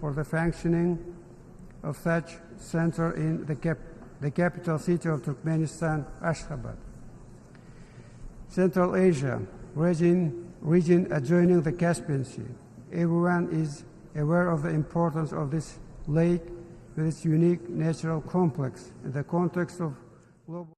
for the functioning of such center in the capital city of Turkmenistan, Ashgabat. Central Asia, region adjoining the Caspian Sea. Everyone is aware of the importance of this lake with its unique natural complex in the context of global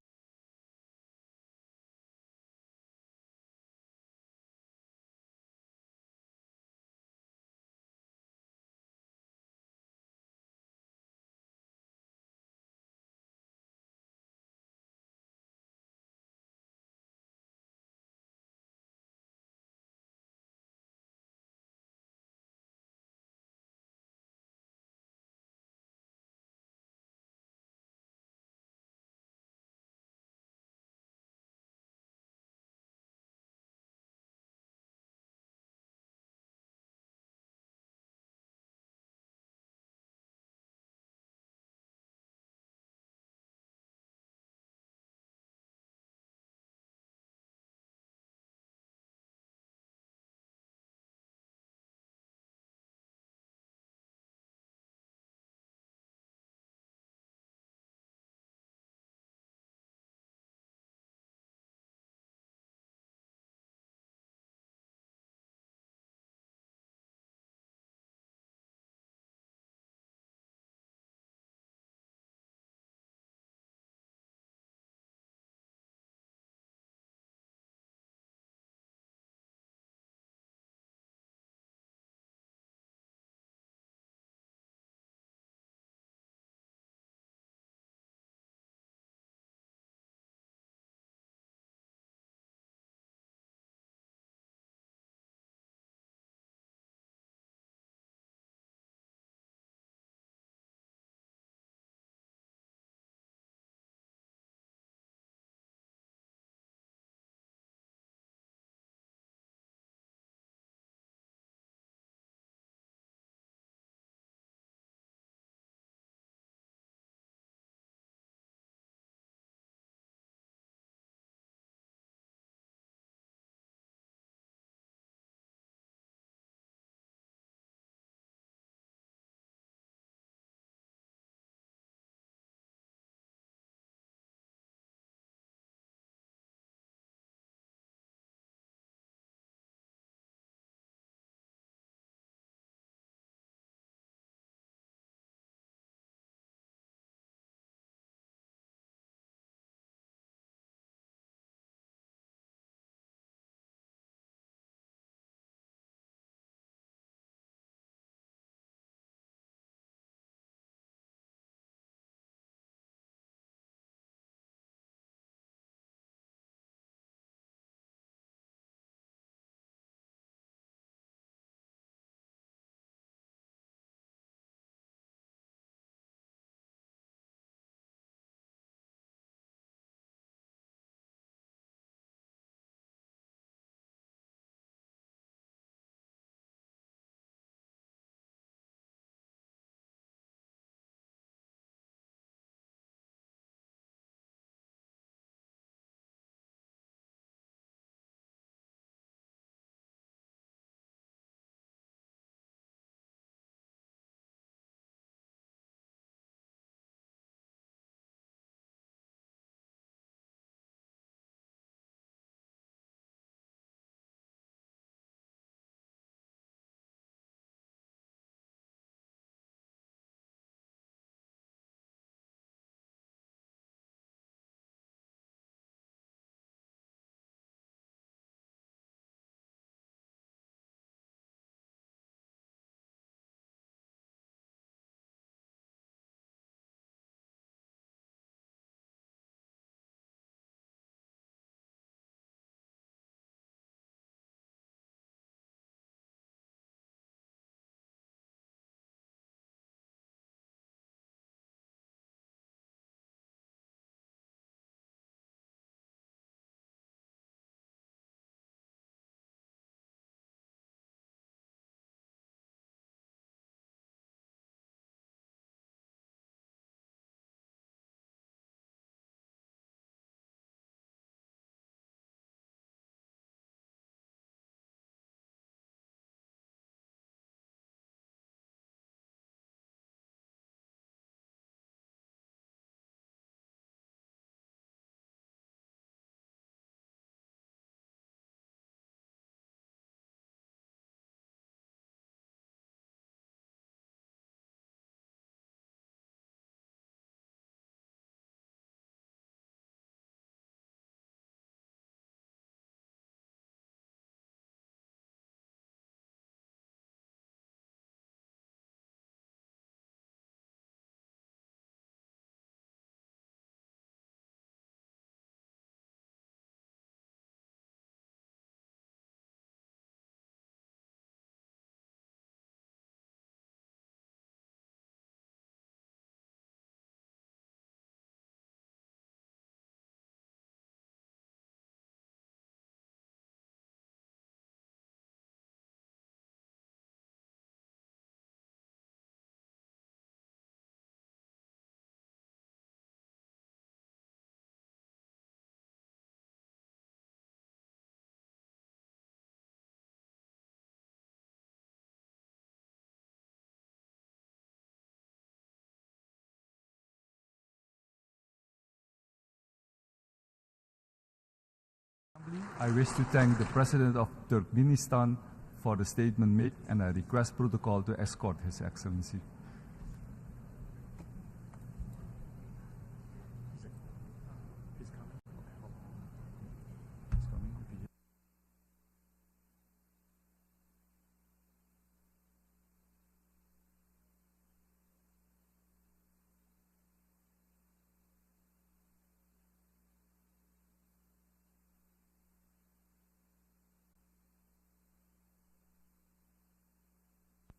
I wish to thank the President of Turkmenistan for the statement made, and I request protocol to escort His Excellency.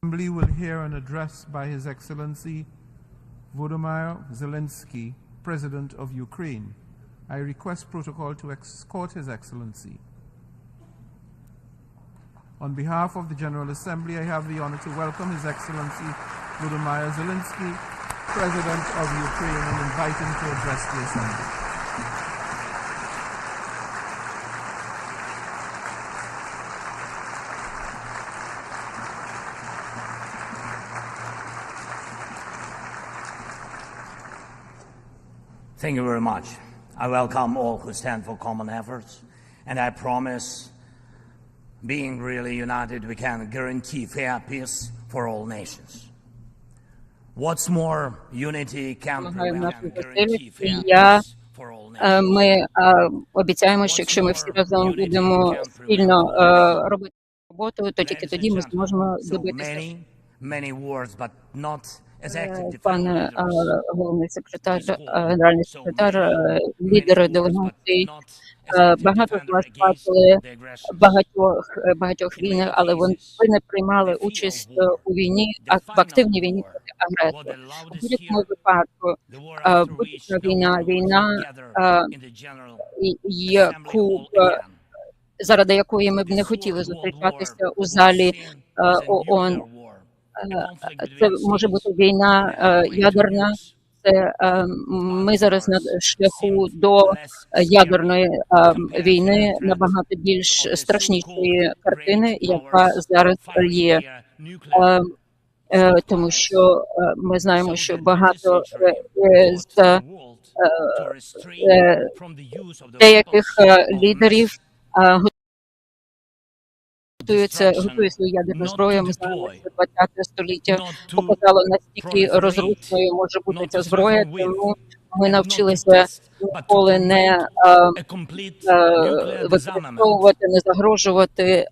Assembly will hear an address by His Excellency Volodymyr Zelenski, President of Ukraine. I request protocol to escort His Excellency. On behalf of the General Assembly, I have the honor to welcome His Excellency Volodymyr Zelenski, President of Ukraine, and invite him to address the Assembly. Thank you very much. I welcome all who stand for common efforts, and I promise, being really united, we can guarantee fair peace for all nations. What's more, unity can prevent and guarantee fair peace for all nations. Ми обіцяємо, що якщо ми всі разом будемо спільно робити роботу, то тільки тоді ми зможемо добитися. Пане головний секретар, генеральний секретар, лідери делегацій, багато з вас бачили багатьох війнах, але ви не приймали участь у війні, в активній війні проти агресора. У будь-якому випадку будь-яка війна, заради якої ми б не хотіли зустрічатися у залі ООН. Це може бути війна ядерна, це ми зараз на шляху до ядерної війни, набагато більш страшнішої картини, яка зараз є. Тому що ми знаємо, що багато з деяких лідерів готує свою ядерну зброю. Ми знаємо, що 20-те століття показало, наскільки розрушеною може бути ця зброя, тому ми навчилися ніколи не використовувати, не загрожувати,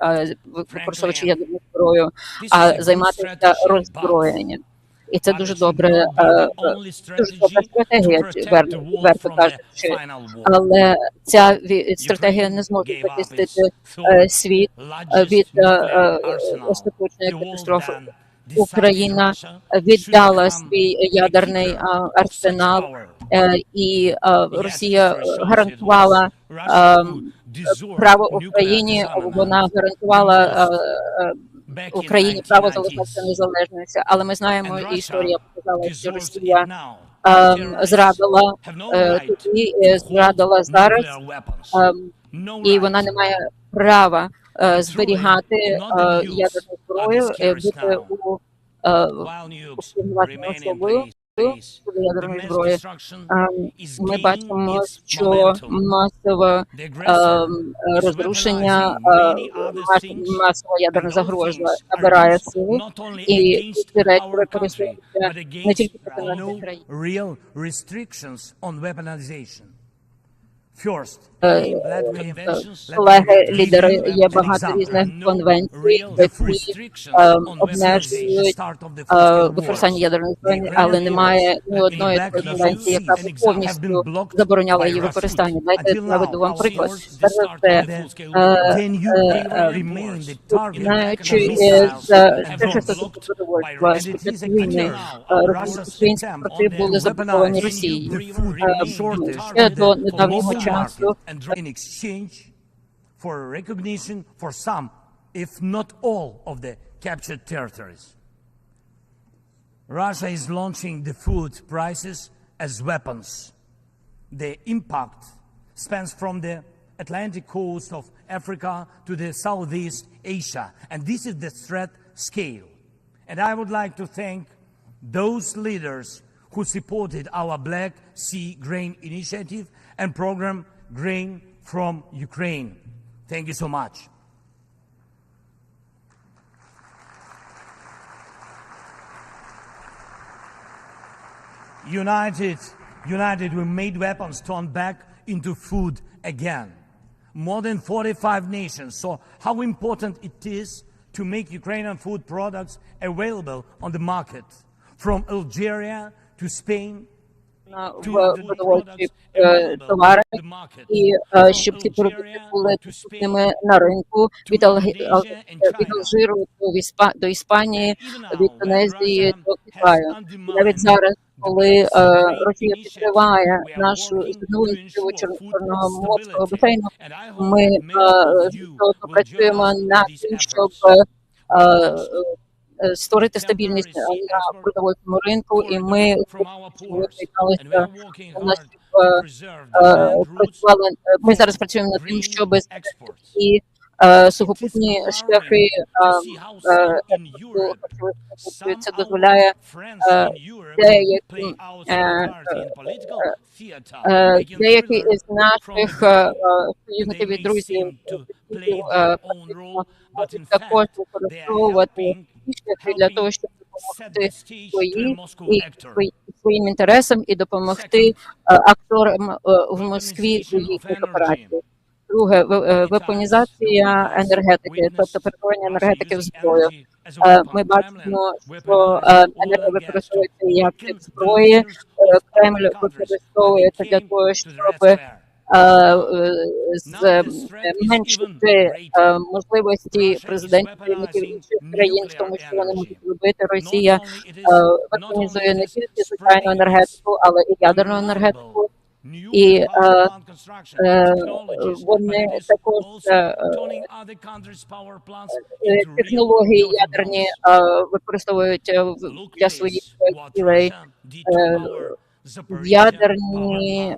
використовуючи ядерну зброю, а займатися роззброєнням. І це дуже добра стратегія, відверто кажучи. Але ця стратегія не зможе захистити світ від остаточної катастрофи. Україна віддала свій ядерний арсенал, і Росія гарантувала право Україні, вона гарантувала Україні право залишатися незалежністю, але ми знаємо, і історія показала, що Росія зрадила тоді, зрадила зараз, і вона не має права зберігати ядерну зброю, бути уповноваженою особою ядерної зброї. Ми бачимо, що масове розрушення, масова ядерна загроза набирає сили, і ці речі використовуються не тільки проти нашої країни. Колеги, лідери, є багато різних конвенцій, які обмежують використання ядерної зброї, але немає ні одної такої конвенції, яка б повністю забороняла її використання. Дайте наведу вам приклад. Перш за все, починаючи з перших статутів продовольства, з початку війни, українські порти були заблоковані Росією. Ще до недавнього часу in exchange for recognition for some, if not all, of the captured territories. Russia is launching the food prices as weapons. The impact spans from the Atlantic coast of Africa to the Southeast Asia, and this is the threat scale. And I would like to thank those leaders who supported our Black Sea Grain Initiative and program Grain from Ukraine. Thank you so much. United, we made weapons turn back into food again. More than 45 nations saw how important it is to make Ukrainian food products available on the market. From Algeria to Spain, в продовольчі товари, і щоб ці продукти були доступними на ринку від Алжиру до Іспанії, від Тунезії до Китаю. Навіть зараз, коли Росія підкриває нашу зернову ініціативу Чорноморського басейну, ми працюємо над тим, щоб створити стабільність на продовольчому ринку, і ми ми зараз працюємо над тим, щоб і сухопутні шляхи це дозволяє деякі із наших союзників і друзів також використовувати шляхи для того, щоб допомогти своїм інтересам і допомогти акторам в Москві у їхніх операціях. Друге, вепонізація енергетики, тобто перетворення енергетики в зброю. Ми бачимо, що енергія використовується як тип зброї. Кремль використовує це для того, щоб зменшити можливості президентів інших країн в тому, що вони можуть робити. Росія вепонізує не тільки звичайну енергетику, але і ядерну енергетику. І вони також технології ядерні використовують для своїх цілей. Ядерні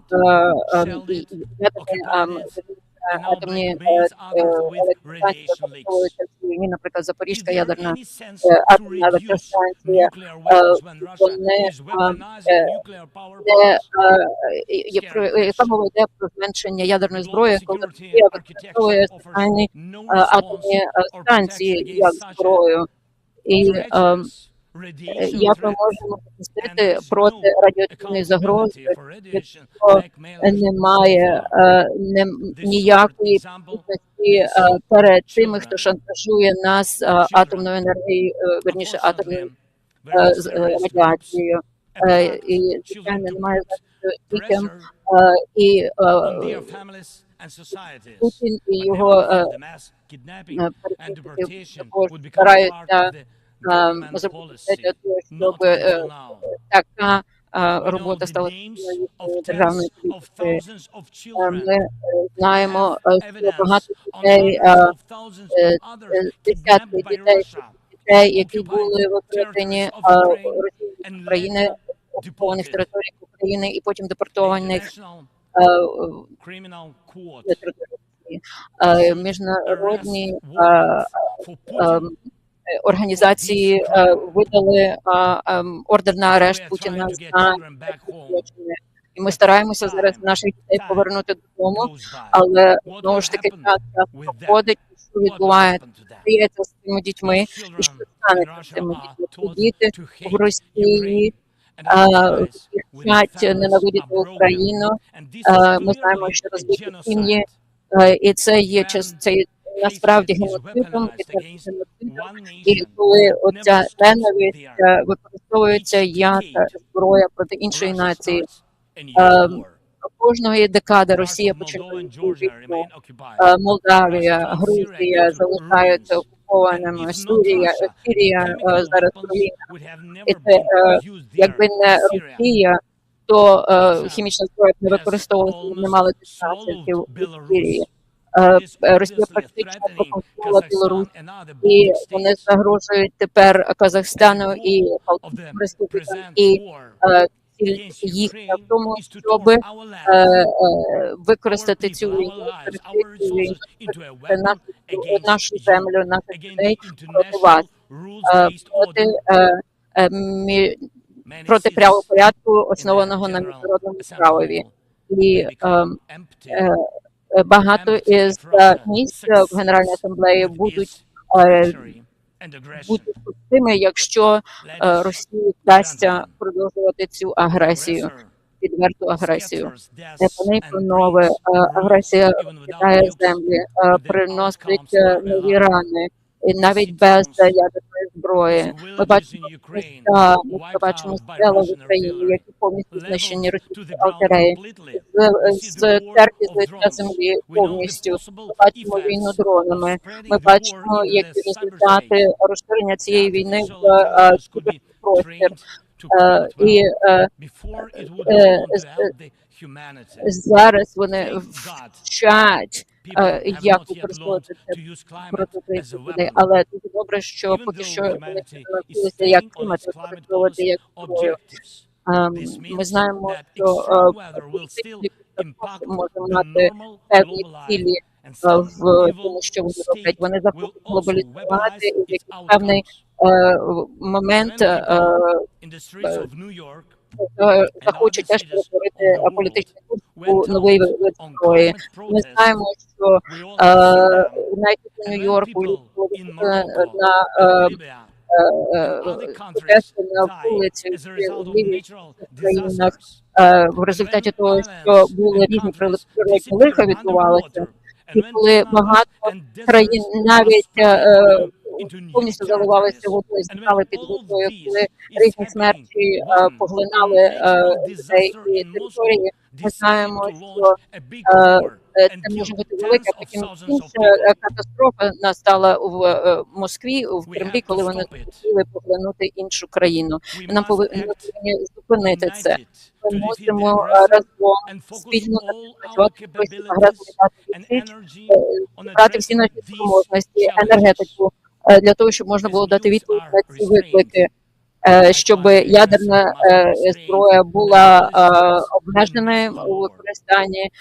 атомні електростанції використовуються в війні, наприклад, Запорізька ядерна атомна електростанція. Яка мова йде про зменшення ядерної зброї, коли Росія використовує спеціальні атомні станції як зброю. І як ми можемо захистити проти радіоактивної загрози, якщо немає ніякої підписності перед тими, хто шантажує нас атомною енергією, верніше атомною радіацією. І, звичайно, немає захисту дітям, і Путін і його також стараються зробити для того, щоб така робота стала державною політикою. Ми знаємо, що багато дітей, десятки дітей, які були викрадені Росією з України, окупованих територій України і потім депортованих міжнародні організації видали ордер на арешт Путіна за злочини. І ми стараємося зараз наших дітей повернути додому, але знову ж таки час проходить, що відбувається з цими дітьми, і що станеться з цими дітьми. Діти в Росії вчать ненавидіти Україну. Ми знаємо, що розбиті сім'ї, і це є насправді геноцидом, і коли оця ненависть використовується як зброя проти іншої нації. Кожної декади Росія починає війну. Молдавія, Грузія залишаються окупованими, Сирія зараз руїна. І це, якби не Росія, то хімічна зброя не використовувалася, не мали наслідків у Сирії. Росія практично проконтролювала Білорусь, і вони загрожують тепер Казахстану і Балтійським республікам, і їх в тому, щоб використати цю війну, нашу землю, наших людей проти вас, проти правопорядку, основаного на міжнародному правові. І Багато із місць в Генеральній асамблеї будуть пустими, якщо Росії вдасться продовжувати цю агресію, відверту агресію. Вони панове, агресія кидає землі, приносить нові рани, і навіть без ядерної зброї. Ми бачимо міста, ми бачимо села в Україні, які повністю знищені російською артилерією. З церкви з лиця землі повністю. Ми бачимо війну дронами. Ми бачимо, які результати розширення цієї війни в кіберпростір. І зараз вони вчать, як використовувати це проти людей. Але дуже добре, що поки що вони навчилися, як клімат використовувати як зброю. Ми знаємо, що можуть мати певні цілі в тому, що вони роблять. Вони захочуть глобалізувати і в якийсь певний момент захочуть теж перетворити політичний курс у новий вид зброї. Ми знаємо, що навіть у Нью-Йорку на вулиці в лівих країнах в результаті того, що були різні природні лиха відбувалися, і коли багато країн навіть повністю заливалися водою, стали під водою, коли різні смерчі поглинали людей і території. Ми знаємо, що це може бути велика, потім інша катастрофа настала в Москві, в Кремлі, коли вони хотіли поглинути іншу країну. Нам повинні зупинити це. Ми мусимо разом спільно працювати проти агресії, брати всі наші спроможності, енергетику, для того, щоб можна було дати відповідь на ці виклики, щоб ядерна зброя була обмеженою у використанні,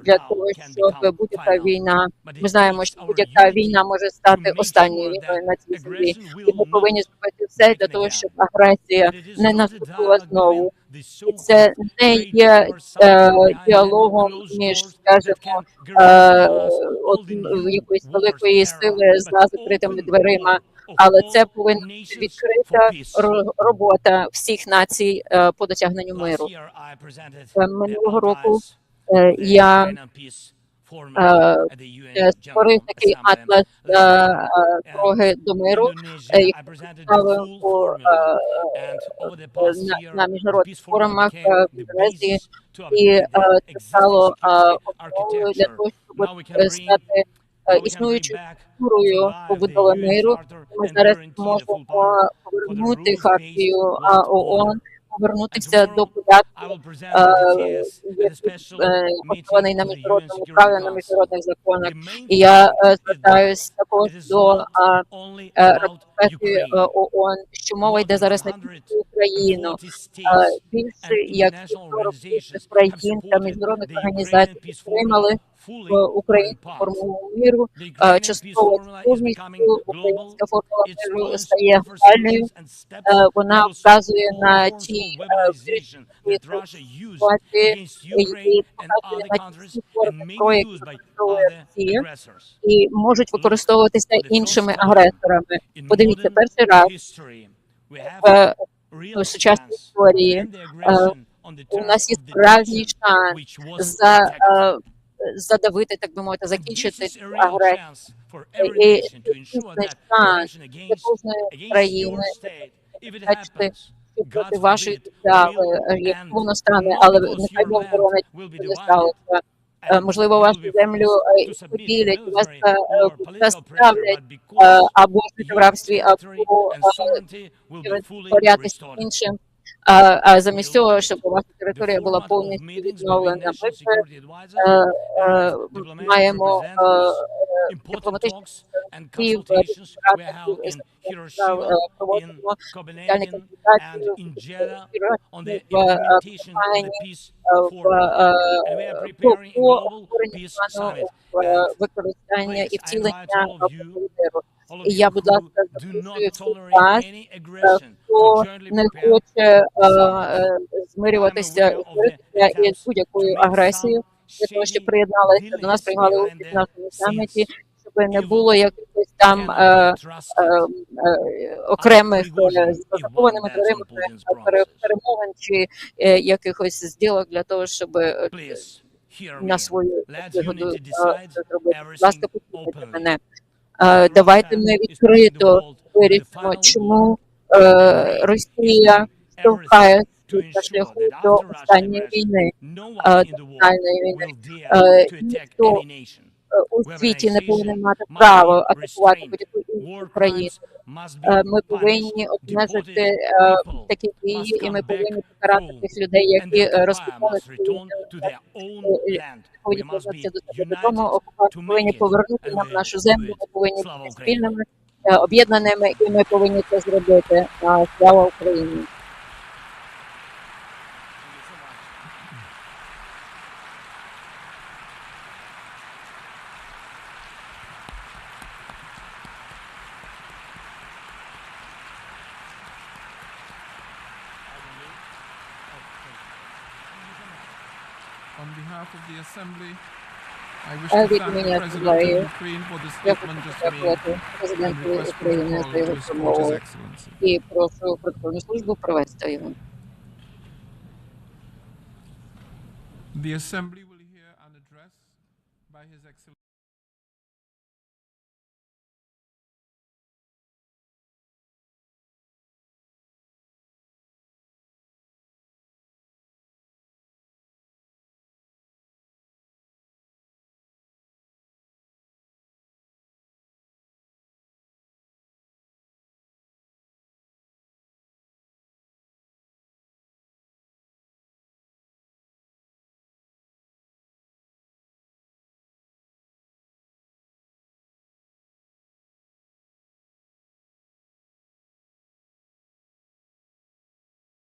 для того, щоб будь-яка війна, ми знаємо, що будь-яка війна може стати останньою війною на цій землі, і ми повинні зробити все для того, щоб агресія не наступила знову. І це не є діалогом між, скажімо, якоїсь великої сили за закритими дверима, але це повинна бути відкрита робота всіх націй по досягненню миру. Минулого року я створив такий атлас дороги до миру, який представив на міжнародних форумах в Індонезії, і це стало основою для того, щоб стати існуючою культурою побудови миру. Ми зараз можемо повернути хартію ООН, повернутися до порядку, оснований на міжнародному праві, на міжнародних законах. І я звертаюся також до ратифікації ООН, що мова йде зараз не тільки Україну. Більше як 40 країн та міжнародних організацій підтримали українську формулу миру, частково повністю українська формула миру стає глобальною. Вона вказує на ті ситуації, які показує на ті форми зброї, які використовує Росія, і можуть використовуватися іншими агресорами. Подивіться, перший раз в сучасній історії у нас є справжній шанс задавити, так би мовити, закінчити цю агресію. І дійсний шанс для кожної країни бачити, що проти вашої держави, як воно стане, але нехай Бог боронить, не сталося. Можливо, вашу землю поділять, вас ставлять або в рабстві, або порядку іншим. А замість цього, щоб ваша територія була повністю відновлена, ми маємо дипломатичні дії, проводимо спеціальні консультації в компанії по обговоренню плану використання і втілення миру. І я, будь ласка, запрошую всіх вас, хто не хоче змирюватися із будь-якою агресією, для того, щоб приєдналися до нас, приймали участь в нашому саміті, щоб не було якихось там окремих запакованими перемовин чи якихось зділок для того, щоб на свою вигоду зробити. Будь ласка, послухайте мене. Давайте ми відкрито вирішимо, чому Росія штовхає на шляху до останньої війни, до фінальної війни. Ніхто у світі не повинен мати право атакувати будь-яку іншу країну. Ми повинні обмежити такі дії, і ми повинні покарати тих людей, які розпитали свої повинні повернутися до себе додому, окупанти повинні повернути нам нашу землю, ми повинні бути спільними, об'єднаними, і ми повинні це зробити. Слава Україні! On behalf of the Assembly, I wish to thank the President of Ukraine for the statement just made and request protocol to escort His Excellency. І прошу протокольну службу провести його. The Assembly will hear an address by His Excellency.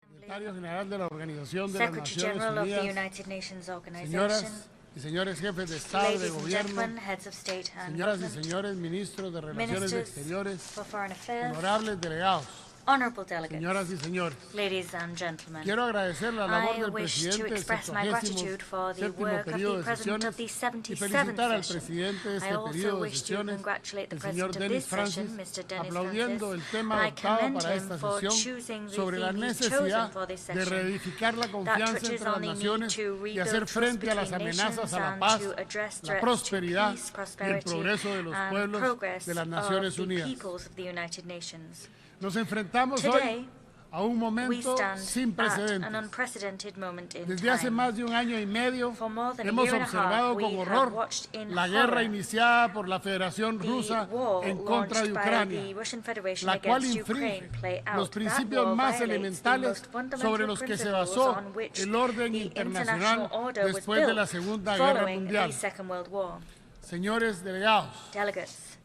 Secretario General de la Organización de las Secretary Naciones General of the Unidas, United Nations Organization, señoras y señores jefes de Estado y de ladies and Gobierno, gentlemen, heads of state and señoras y government, señores ministros de Relaciones ministers Exteriores, for foreign affairs, honorables delegados, honorable delegates, señoras y señores. ladies and gentlemen. Quiero agradecer la labor I del wish to presidente del express my gratitude for the 77º work of periodo the de President of sesiones the y 77th felicitar al session. presidente de I este also periodo de wish to sesiones, congratulate the el señor President of Denis this Francis, session, Mr. Denis aplaudiendo Francis, el tema and I adoptado commend para him esta for sesión choosing the sobre la theme he's chosen necesidad for this de session. reedificar la That confianza touches entre las on the need naciones to y hacer rebuild trust frente a las between amenazas nations a la and paz, to address la threats to prosperidad peace, y el prosperity, progreso de los and pueblos progress de las of Naciones the Unidas. peoples of the United Nations. Nos enfrentamos Today, hoy a un we momento stand sin at an precedentes. unprecedented moment in Desde hace time. más de un año y medio For more than a hemos year and a observado half, we con have horror watched in la guerra horror iniciada por la Federación the Rusa war en contra de launched by Ucrania, the Russian Federation la cual against infringe Ukraine play out. los That principios war más violates the elementales most fundamental sobre los que se principles basó on which el orden the internacional international order was después de la built Segunda Guerra following Mundial. the Second World War. Señores delegados, Delegates,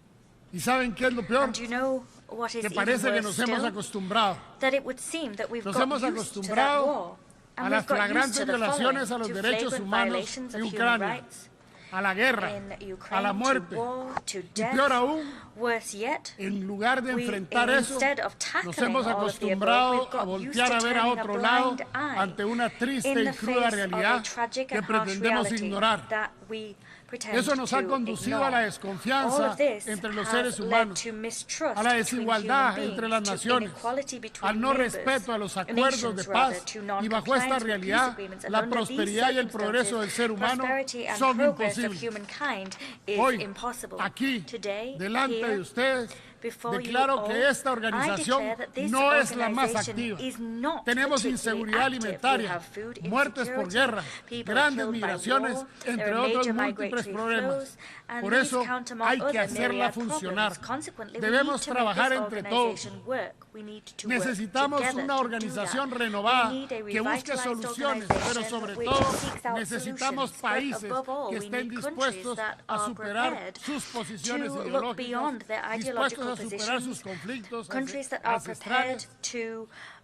¿y saben qué es lo peor? and you know what is Que even parece que worse nos hemos still? acostumbrado. That it would seem that we've Nos got hemos used to that acostumbrado war, a and las we've got used flagrantes to the violaciones following, a los to derechos flagrant humanos violations en of human Ucrania, rights a la guerra, in a Ukraine, la muerte. to war, to Y death. peor aún, Worse yet, en lugar de enfrentar eso, instead of nos tackling hemos all of the above, acostumbrado we've a got used voltear to a ver a turning a otro lado blind eye ante una triste in y the cruda face of a realidad tragic que and harsh pretendemos reality ignorar. that we pretend Eso nos ha to conducido ignore. a la All desconfianza of this entre los has seres led humanos, to mistrust a la between desigualdad human entre beings, las to naciones, inequality between al no neighbors, respeto a los acuerdos de nations, rather, paz, to y bajo esta non-compliance with peace realidad, agreements. And la under these prosperidad y el progreso del ser humano prosperity and son progress of imposibles. humankind is Hoy, impossible. aquí, Today, delante here, de ustedes, before declaro you que all, esta organización I declare that this no es la más organization activa. is not Tenemos particularly inseguridad active. We alimentaria, have food muertes por insecurity, guerra, people grandes killed by migraciones, war, entre there are otros major múltiples migratory problemas. flows, and Por these eso count among hay que other hacerla myriad funcionar. problems. Consequently, Debemos we need to make trabajar this entre todos. organization work. We need to work Necesitamos together una to do organización that. renovada We need a que busque revitalized soluciones, pero organization sobre which todo seeks out necesitamos solutions. But países above all, que we estén need dispuestos countries that a are superar prepared sus posiciones to look ideológicas, beyond their dispuestos ideological a superar sus positions, conflictos countries that are prepared ancestrales, to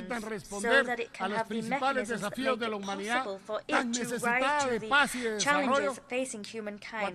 permitan so responder that it a can los have the principales mechanisms that desafíos make de la it humanidad possible for tan it to necesitada rise de to paz y de the desarrollo. challenges facing humankind,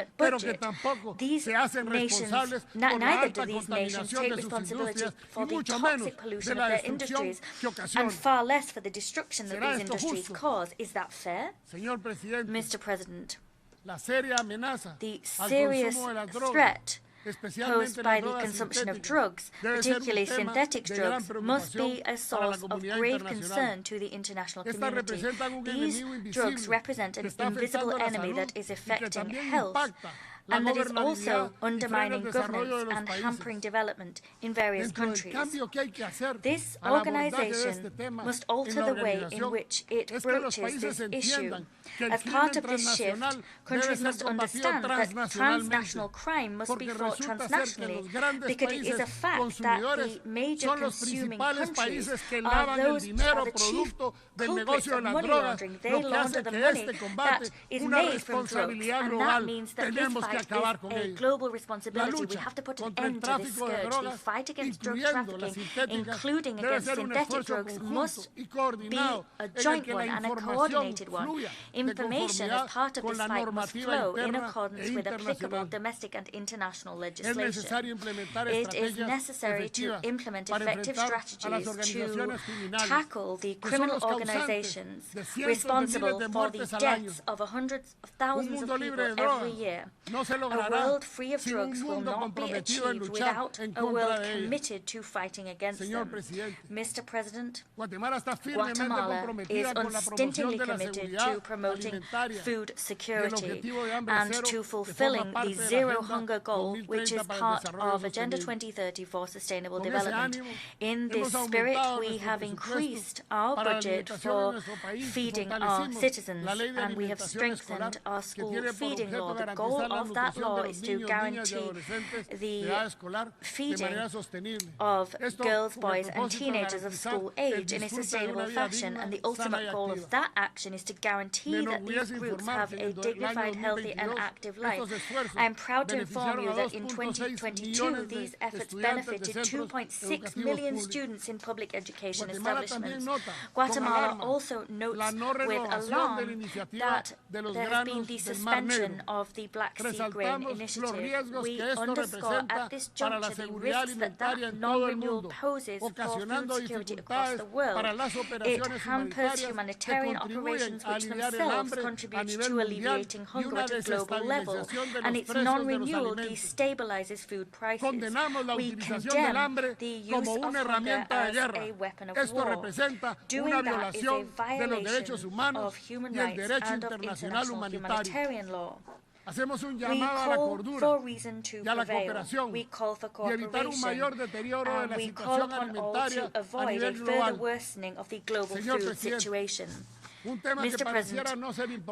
government pero que budget. tampoco These se hacen nations, responsables por la neither do alta these nations contaminación take de sus responsibility industrias for y the mucho menos toxic de pollution la of their destrucción industries, que and ocasionan. far less for the destruction that ¿Será these esto industries justo? cause. Is that fair? Señor presidente, Mr. President, la seria amenaza the al serious consumo de las drogas, threat especialmente posed las by the drogas consumption of sintéticas, drugs, debe ser un particularly tema synthetic de gran drugs, must be preocupación a para la source of comunidad grave internacional. concern to the international Estas community. representan un These enemigo drugs invisible represent que an está invisible afectando la enemy salud that is y que affecting también health impacta and that is also undermining governance and hampering development in various countries. This organization must alter the way in which it broaches this issue. As part of this shift, countries must understand that transnational crime must be fought transnationally, because it is a fact that the major consuming countries are those are the chief culprits of money laundering. They launder the money that is made from drugs, and that means that this fight is a global responsibility. We have to put an end to this scourge. The fight against drug trafficking, including against synthetic drugs, must be a joint one and a coordinated one. Information as part of this fight must flow in accordance with applicable domestic and international legislation. It is necessary to implement effective strategies to tackle the criminal organizations responsible for the deaths of hundreds of thousands of people every year. A world free of drugs will not be achieved without a world committed to fighting against them. Mr. President, Guatemala is unstintingly committed to promoting food security and to fulfilling the zero hunger goal, which is part of Agenda 2030 for sustainable development. In this spirit, we have increased our budget for feeding our citizens, and we have strengthened our school feeding law. The goal of that law is to guarantee the feeding of girls, boys, and teenagers of school age in a sustainable fashion, and the ultimate goal of that action is to guarantee that these groups have a dignified, healthy, and active life. I am proud to inform you that in 2022, these efforts benefited 2.6 million students in public education establishments. Guatemala also notes with alarm that there has been the suspension of the Black Sea Grain Initiative. We underscore at this juncture the risks that non-renewal poses for food security across the world. It hampers humanitarian operations which themselves contribute to alleviating hunger at a global level, and its non-renewal destabilizes food prices. We condemn the use of hunger as a weapon of war. Doing that is a violation of human rights and of international humanitarian law. We call for reason to prevail. We call for cooperation, and we call upon all to avoid a further worsening of the global food situation. Mr. President,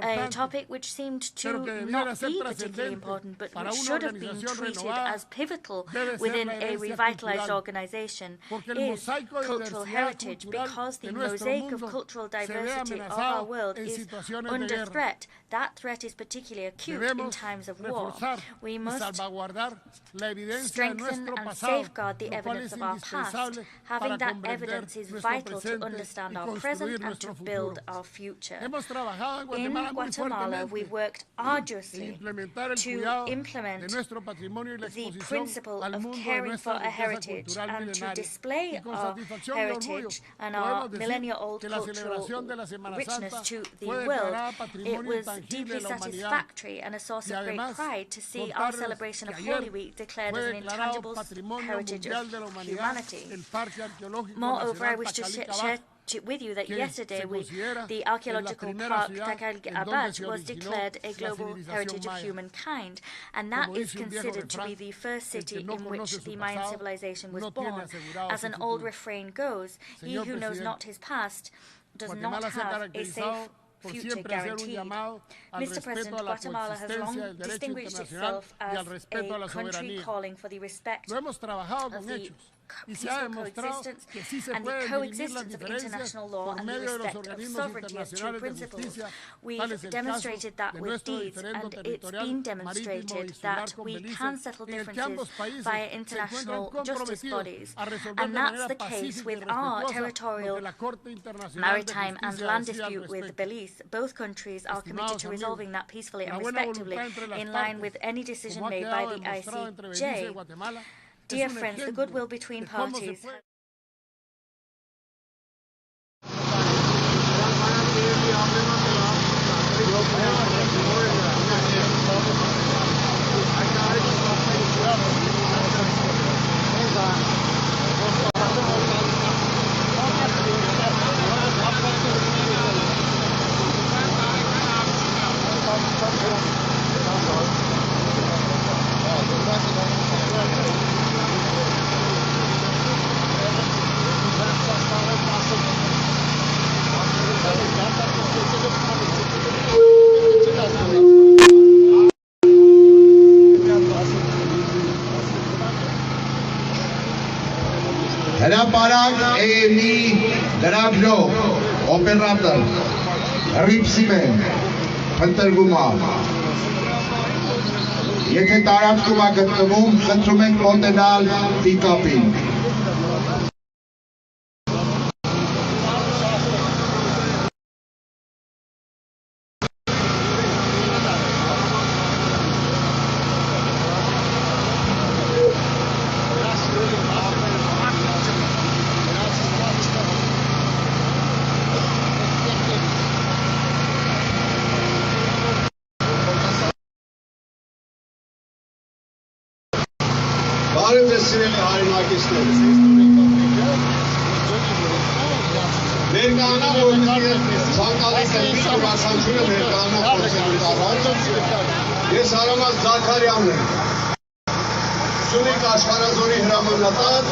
a topic which seemed to not be particularly important, but which should have been treated as pivotal within a revitalized organization, is cultural heritage, because the mosaic of cultural diversity of our world is under threat. That threat is particularly acute in times of war. We must strengthen and safeguard the evidence of our past. Having that evidence is vital to understand our present and to build our future. In Guatemala, we worked arduously to implement the principle of caring for a heritage and to display our heritage and our millennia-old cultural richness to the world. It was deeply satisfactory and a source of great pride to see our celebration of Holy Week declared as an intangible heritage of humanity. Moreover, I wish to share with you that yesterday the archaeological park Takal was declared a global heritage of humankind, and that is considered to be the first city in which the Mayan civilization was born. As an old refrain goes, he who knows not his past does not have a safe future guaranteed. Mr. President, Guatemala has long distinguished itself as a country calling for the respect of the peaceful coexistence and the coexistence of international law and the respect of sovereignty as two principles. We've demonstrated that with deeds, and it's been demonstrated that we can settle differences via international justice bodies. And that's the case with our territorial, maritime and land dispute with Belize. Both countries are committed to resolving that peacefully and respectively, in line with any decision made by the ICJ. Dear friends, the goodwill between parties հրապարակ EM-ի դրագրող, օպերատոր, ռիպսիմեն, փնտրգումա, եթե տարածքում է գտնվում, խնդրում ենք մոտենալ պիկապին։ Բարև ձեզ սիրելի հայրենակիցներ։ Ներկայանա ցանկալի կլինի յուրաքանչյուրը ներկայանա խոսելու առաջ։ Ես Արամած Զաքարյանն եմ, Սյունիք աշխարհազորի հրամանատար,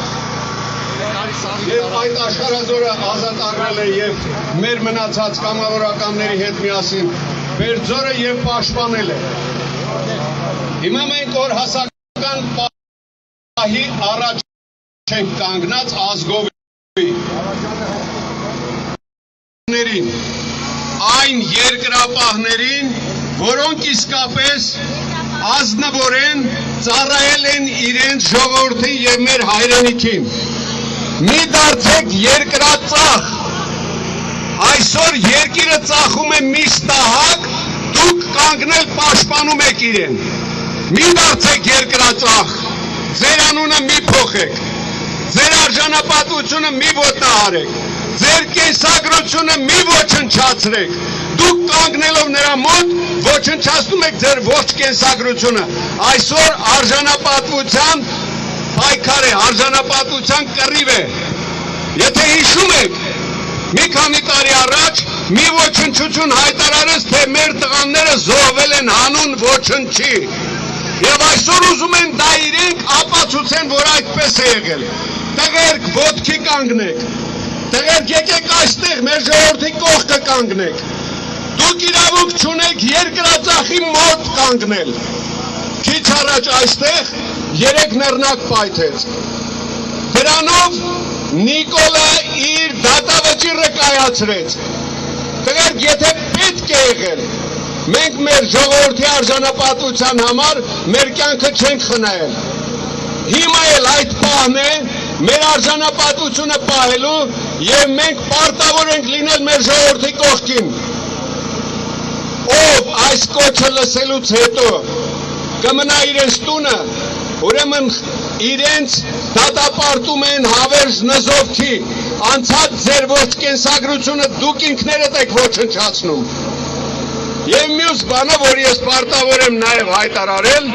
եւ այդ աշխարհազորը ազատ արվել է եւ մեր մնացած կամավորականների հետ միասին վերձորը եւ պաշտպանել է։ Հիմա մենք օրհասական Ահի առաջ չենք կանգնած ազգովի այն երկրապահներին, որոնք իսկապես ազնվորեն ծառայել են իրենց ժողովրդին եւ մեր հայրենիքին։ Մի դարձեք երկրածախ, այսօր երկիրը ծախում է միշտահակ, դուք կանգնել պաշտպանում եք իրեն։ Մի դարձեք երկրածախ, ձեր անունը մի փոխեք, ձեր արժանապատվությունը մի ոտնահարեք, ձեր կենսագրությունը մի ոչնչացրեք, դուք կանգնելով նրա մոտ ոչնչացնում եք ձեր ողջ կենսագրությունը, այսօր արժանապատվության պայքար է, արժանապատվության կռիվ է, եթե հիշում եք, մի քանի տարի առաջ մի ոչնչություն հայտարարեց, թե մեր տղաները զոհվել են հանուն ոչնչի, եւ այսօր ուզում են դա իրենք ապացուցեն, որ այդպես է եղել։ Տղերք ոտքի կանգնեք, տղերք եկեք այստեղ մեր ժողովրդի կողքը կանգնեք, դուք իրավունք չունեք երկրածախի մոտ կանգնել։ Քիչ առաջ այստեղ 3 նռնակ պայթեց, դրանով Նիկոլը իր դատավճիռը կայացրեց։ Տղերք եթե պետք է եղել, մենք մեր ժողովրդի արժանապատվության համար մեր կյանքը չենք խնայել։ Հիմա էլ այդ պահն է մեր արժանապատվությունը պահելու եւ մենք պարտավոր ենք լինել մեր ժողովրդի կողքին։ Ով այս կոչը լսելուց հետո կմնա իրենց տունը, ուրեմն իրենց դատապարտում են հավերժ նզովքի, անցած ձեր ողջ կենսագրությունը դուք ինքներդ եք ոչնչացնում։ Եվ մյուս բանը, որ ես պարտավոր եմ նաև հայտարարել,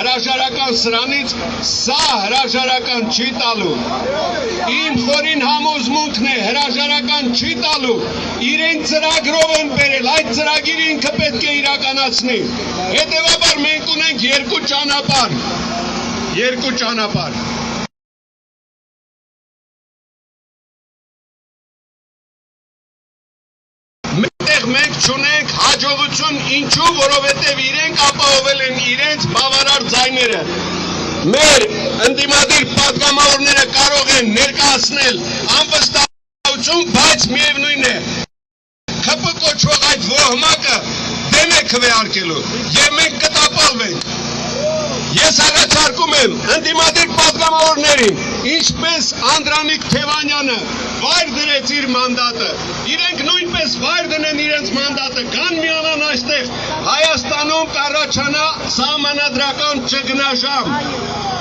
հրաժարական սրանից սա հրաժարական չի տալու, իմ խորին համոզմունքն է հրաժարական չի տալու, իրեն ծրագրով են բերել, այդ ծրագիրը ինքը պետք է իրականացնի, հետևաբար մենք ունենք երկու ճանապարհ, մենք չունենք հաջողություն, ինչու, որովհետև իրենք ապահովել են իրենց բավարար ձայները։ Մեր ընդդիմադիր պատգամավորները կարող են ներկայացնել անվստահություն, բայց միևնույն է, ԽՊ կոչվող այդ ոհմակը դեմ է քվեարկելու եւ մենք կտապալվենք։ Ես առաջարկում եմ ընդդիմադիր պատգամավորներին ինչպես Անդրանիկ Թևանյանը վայր դրեց իր մանդատը, իրենք նույնպես վայր դնեն իրենց մանդատը, կան միանան այստեղ, Հայաստանում կառաջանա սահմանադրական ճգնաժամ,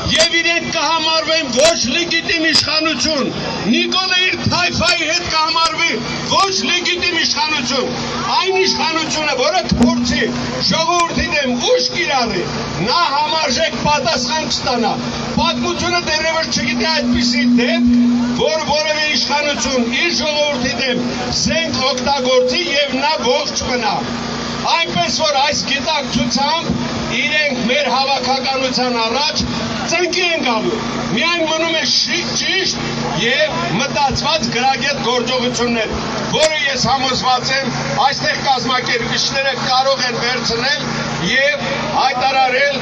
եւ իրենք կհամարվեն ոչ լեգիտիմ իշխանություն, Նիկոլը իր թայֆայի հետ կհամարվի ոչ լեգիտիմ իշխանություն, այն իշխանությունը, որը փորձի ժողովրդի դեմ ուժ կիրառի, նա համարժեք պատասխան կստանա, պատմությունը դեռևս չգիտի այդպիսի դեպք, որ որևէ իշխանություն իր ժողովրդի դեմ զենք օգտագործի եւ նա ողջ մնա, այնպես որ այս գիտակցությամբ իրենք մեր հավաքականության առաջ ծնկի են գալու, միայն մնում է ճիշտ եւ մտածված գրագետ գործողություններ, որը ես համոզված եմ այստեղ կազմակերպիչները կարող են վերցնել եւ հայտարարել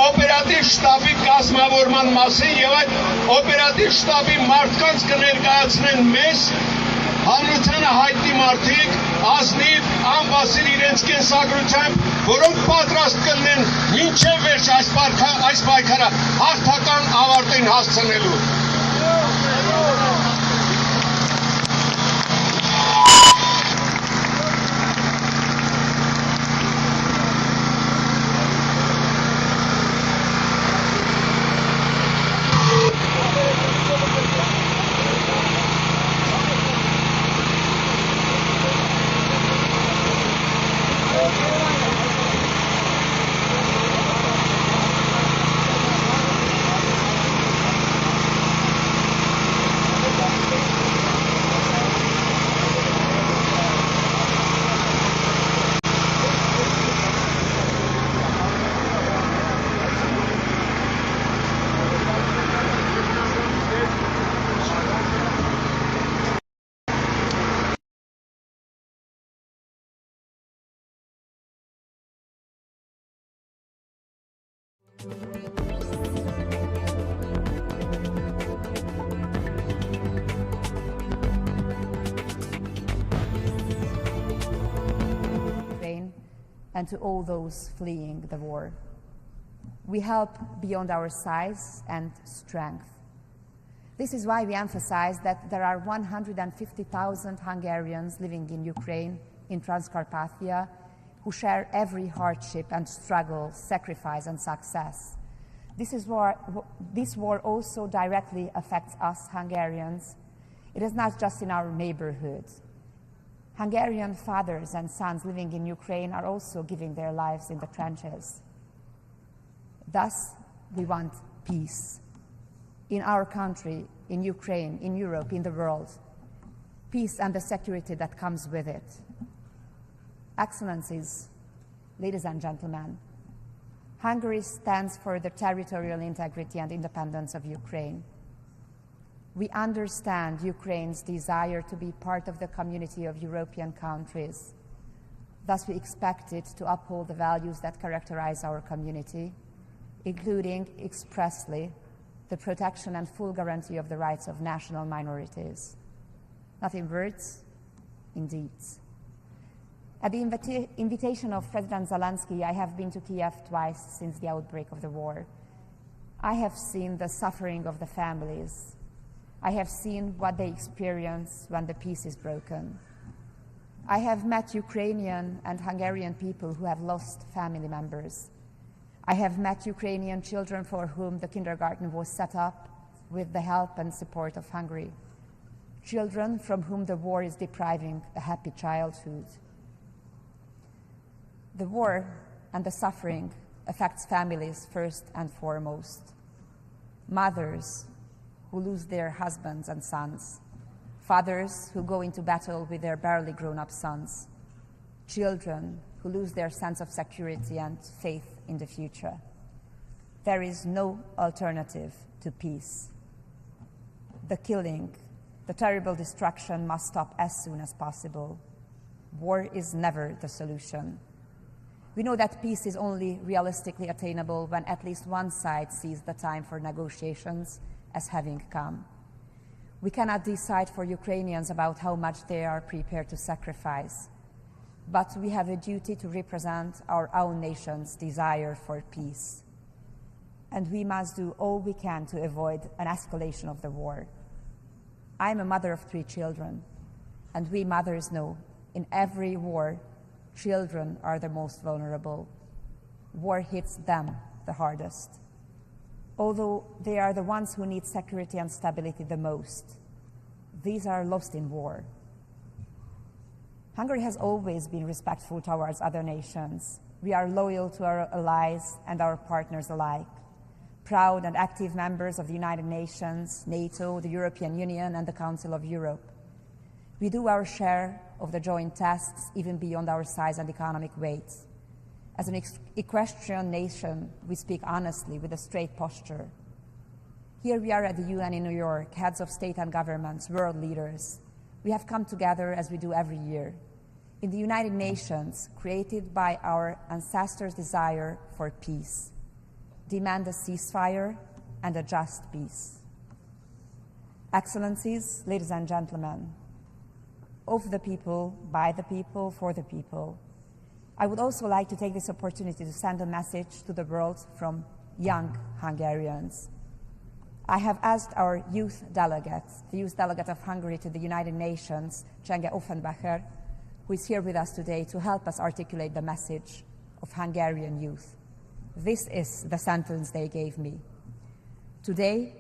օպերատիվ շտաբի կազմավորման մասին եւ այդ օպերատիվ շտաբի մարդկանց կներկայացնեն մեզ հանրությանը հայտնի մարդիկ, ազնիվ, անվասիլ իրենց կենսագրությամբ, որոնք պատրաստ կլինեն մինչև վերջ այս պայքարը հաղթական ավարտին հասցնելու։ And to all those fleeing the war. We help beyond our size and strength. This is why we emphasize that there are 150,000 Hungarians living in Ukraine, in Transcarpathia, who share every hardship and struggle, sacrifice and success. This war also directly affects us Hungarians. It is not just in our neighborhood. Hungarian fathers and sons living in Ukraine are also giving their lives in the trenches. Thus, we want peace in our country, in Ukraine, in Europe, in the world. Peace and the security that comes with it. Excellencies, ladies and gentlemen, Hungary stands for the territorial integrity and independence of Ukraine. We understand Ukraine's desire to be part of the community of European countries. Thus, we expect it to uphold the values that characterize our community, including expressly the protection and full guarantee of the rights of national minorities. Not in words, in deeds. At the invitation of President Zelensky, I have been to Kiev twice since the outbreak of the war. I have seen the suffering of the families. I have seen what they experience when the peace is broken. I have met Ukrainian and Hungarian people who have lost family members. I have met Ukrainian children for whom the kindergarten was set up with the help and support of Hungary. Children from whom the war is depriving a happy childhood. The war and the suffering affects families first and foremost. Mothers who lose their husbands and sons, fathers who go into battle with their barely grown-up sons, children who lose their sense of security and faith in the future. There is no alternative to peace. The killing, the terrible destruction must stop as soon as possible. War is never the solution. We know that peace is only realistically attainable when at least one side sees the time for negotiations as having come. We cannot decide for Ukrainians about how much they are prepared to sacrifice, but we have a duty to represent our own nation's desire for peace. and we must do all we can to avoid an escalation of the war. I am a mother of 3 children, and we mothers know in every war, children are the most vulnerable. War hits them the hardest, although they are the ones who need security and stability the most. These are lost in war. Hungary has always been respectful towards other nations. We are loyal to our allies and our partners alike, proud and active members of the United Nations, NATO, the European Union, and the Council of Europe. We do our share of the joint tasks, even beyond our size and economic weight. As an equestrian nation, we speak honestly with a straight posture. Here we are at the UN in New York, heads of state and governments, world leaders. We have come together as we do every year in the United Nations, created by our ancestors' desire for peace, demand a ceasefire and a just peace. Excellencies, ladies and gentlemen, of the people, by the people, for the people, I would also like to take this opportunity to send a message to the world from young Hungarians. I have asked our youth delegate, the youth delegate of Hungary to the United Nations, Csenge Offenbacher, who is here with us today, to help us articulate the message of Hungarian youth. This is the sentence they gave me. Today,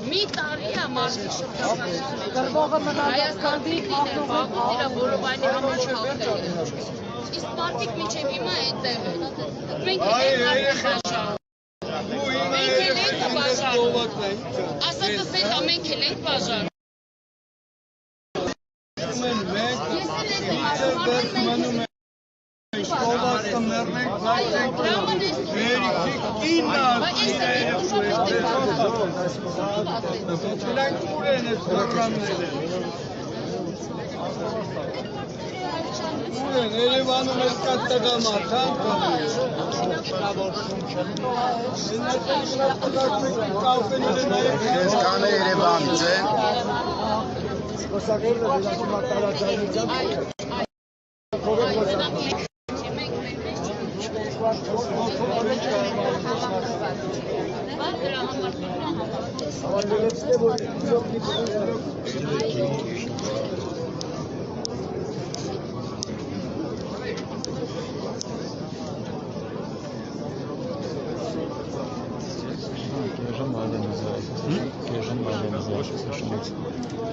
Մի տարի է մարդիկ շփոթված։ Հայաստանի դիներ բաղուտիրա որովայնի համար խախտել։ Իսկ մարդիկ միջև հիմա այդտեղ են։ Մենք ենք բաժան։ Մենք ենք բաժան։ Ասածս այդ ամենք ենք բաժան։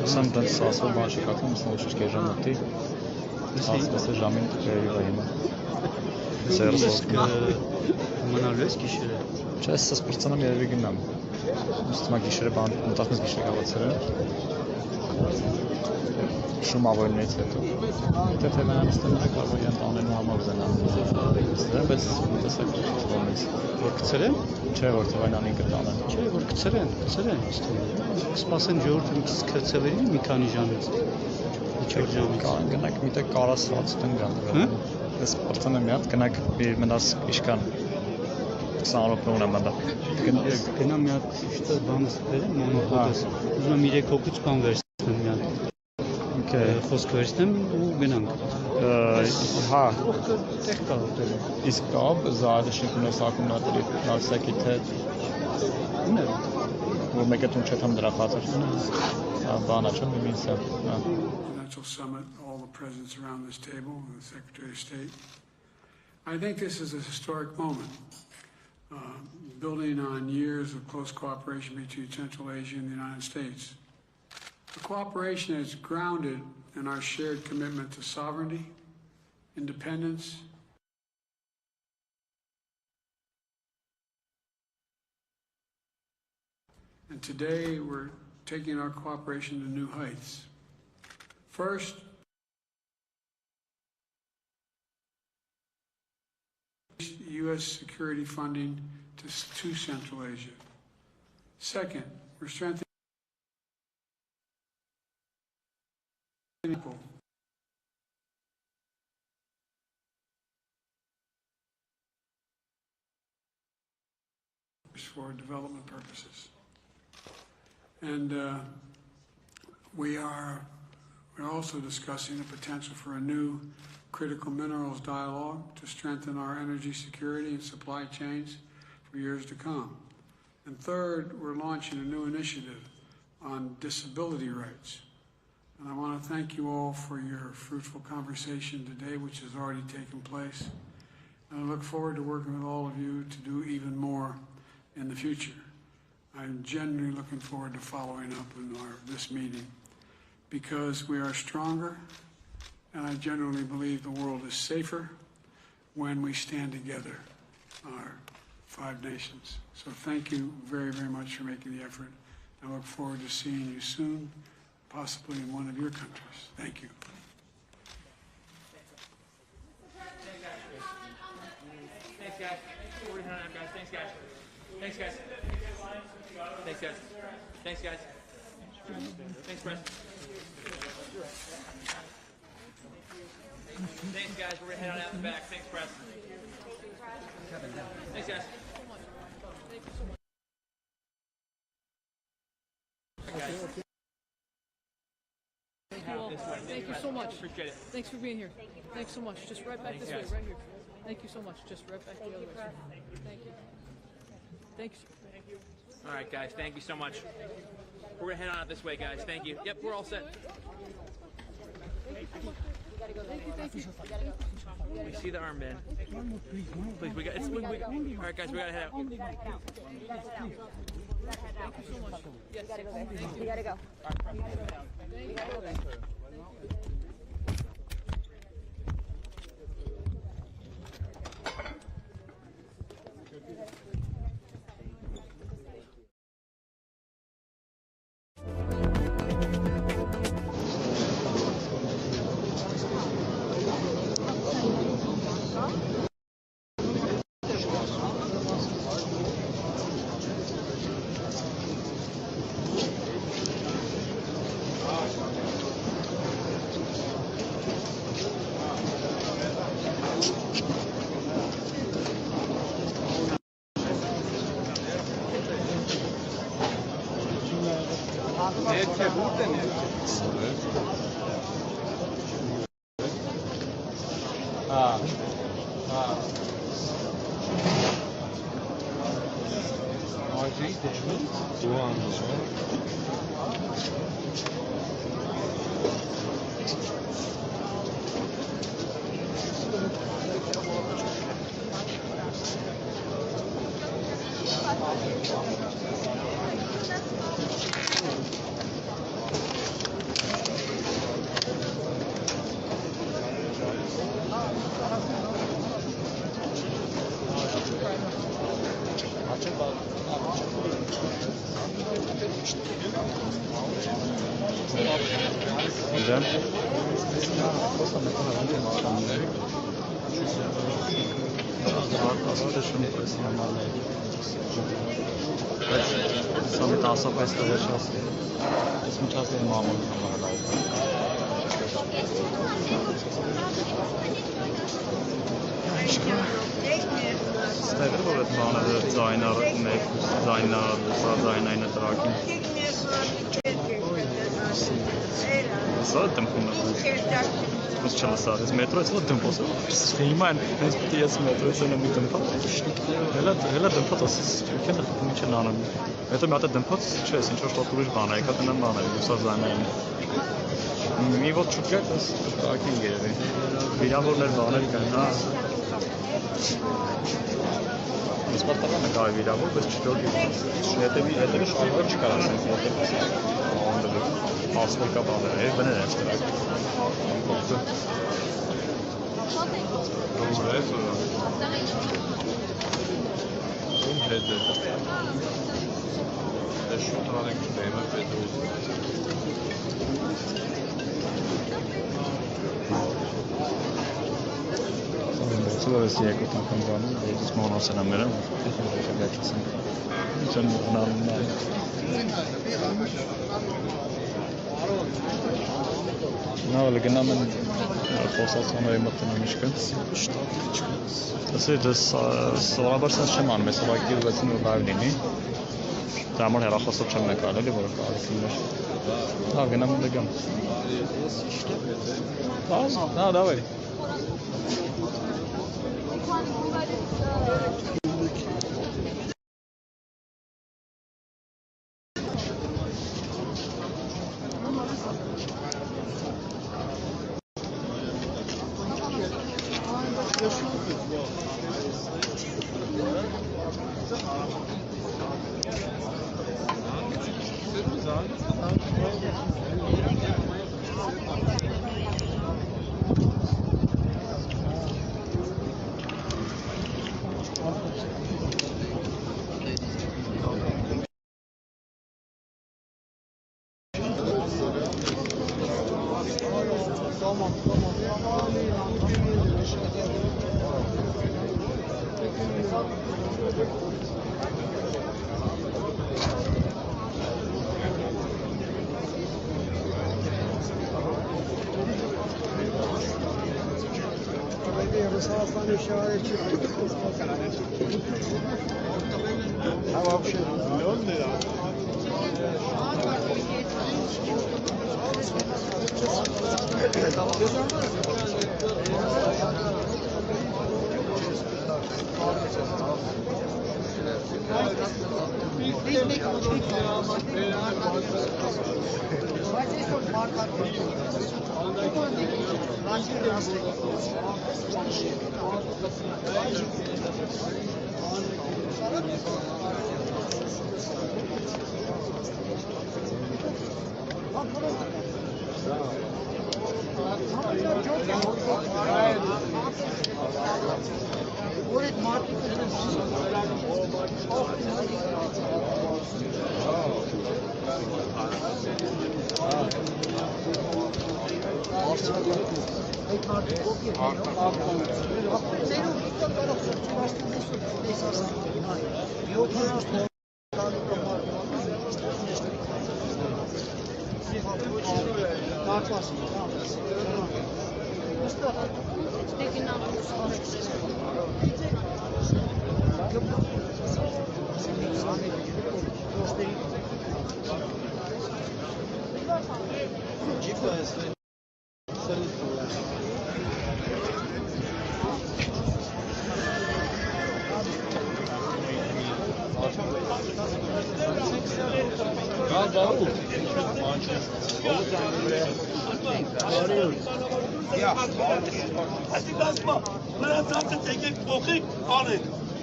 Сам дать сасу бачу, как он научишь кежанути. Сасу жамин переваема. Манавлес кишере. Часть со спортсменом я вигнам. Устма кишере бан, мутахмис кишере гавацере. Շումավորներից հետո։ Եթե թեմանանստը մնակ ավոյան տանելու համար զենան զրեն, բայց տեսակ կողմից։ Որ կցրեն, չէ որ թվայնանին կտանեն։ Չէ որ կցրեն, սպասեն ժողովուրդը կցելերի մի քանի ժամից։ Ինչ-որ ժամից։ Գնանք միտեղ կարասված տնգան։ Ես պրծանը մի հատ գնանք մնաս իշկան 20 րոպե ունեմ մնա։ Գնա մի հատ շտը բանս բերեմ, մոնոպոդես։ Ուզում եմ 3 հոգուց բան վերցնեմ մի հատ։ Խոսք վերցնեմ ու գնանք։ Հա, տեղ կա հոտել։ իսկ կա զարը շինքնոս ակումուլատորի նարսակի թե ուներ։ Որ մեկը տուն չեթամ դրա խածր։ Բանա չեմ միմինսը։ Presidential summit, all the presidents around this table, the Secretary of State. I think this is a historic moment, building on years of close cooperation between Central Asia and the United States. The cooperation is grounded in our shared commitment to sovereignty, independence, and today we're taking our cooperation to new heights. First, U.S. security funding to Central Asia. Second, we're strengthening people. For development purposes. And we're also discussing the potential for a new critical minerals dialogue to strengthen our energy security and supply chains for years to come. And third, we're launching a new initiative on disability rights. And I want to thank you all for your fruitful conversation today, which has already taken place. And I look forward to working with all of you to do even more in the future. I'm genuinely looking forward to following up in this meeting because we are stronger, and I genuinely believe the world is safer when we stand together, our 5 nations. So thank you very, very much for making the effort. I look forward to seeing you soon, possibly in one of your countries. Thank you. Thanks, guys. We're running out, guys. Thanks, guys. Thanks, guys. Thanks, guys. Thanks, guys. Thanks, Press. Thanks, guys. We're heading out the back. Thanks, Press. Thanks, guys. Thank you all. Thank you so much. Appreciate it. Thanks for being here. Thanks so much. Just right back this way, right here. Thank you so much. Just right back the other way. Thank you. Thanks. Thank you. All right, guys. Thank you so much. We're gonna head on out this way, guys. Thank you. Yep, we're all set. Thank you. We see the armband. Please, we got. All right, guys. We gotta head out. Thank you so much. Yes. We gotta go. We gotta go. Das Metro ist вот темпо. Снимаем, спуститься метро, это не темпо. Hela tempo to kende to nie nam. Это мята темпо, че се ничего что туж бана, как на бана, со замен. Ми вот чутка das parking gebe. Wieder wohl не бана, kana. Спартака на кай wieder wohl без чутки. Это что очень хорошо. Asfalta bana, ben ne yaptım? Добре, що това нещо да има пред Celebes jako tam kamranu, to smo ono se namerem, jak jsem ten nám No, ale genommen Vorsatzung immer den Mischken. Das ist das aber das schon mal, مثلا اگه واسه نور قابلینی تعامل هر خاصه چند نکاله لی برای کار کنیش. نه genommen بگم. نه داوی.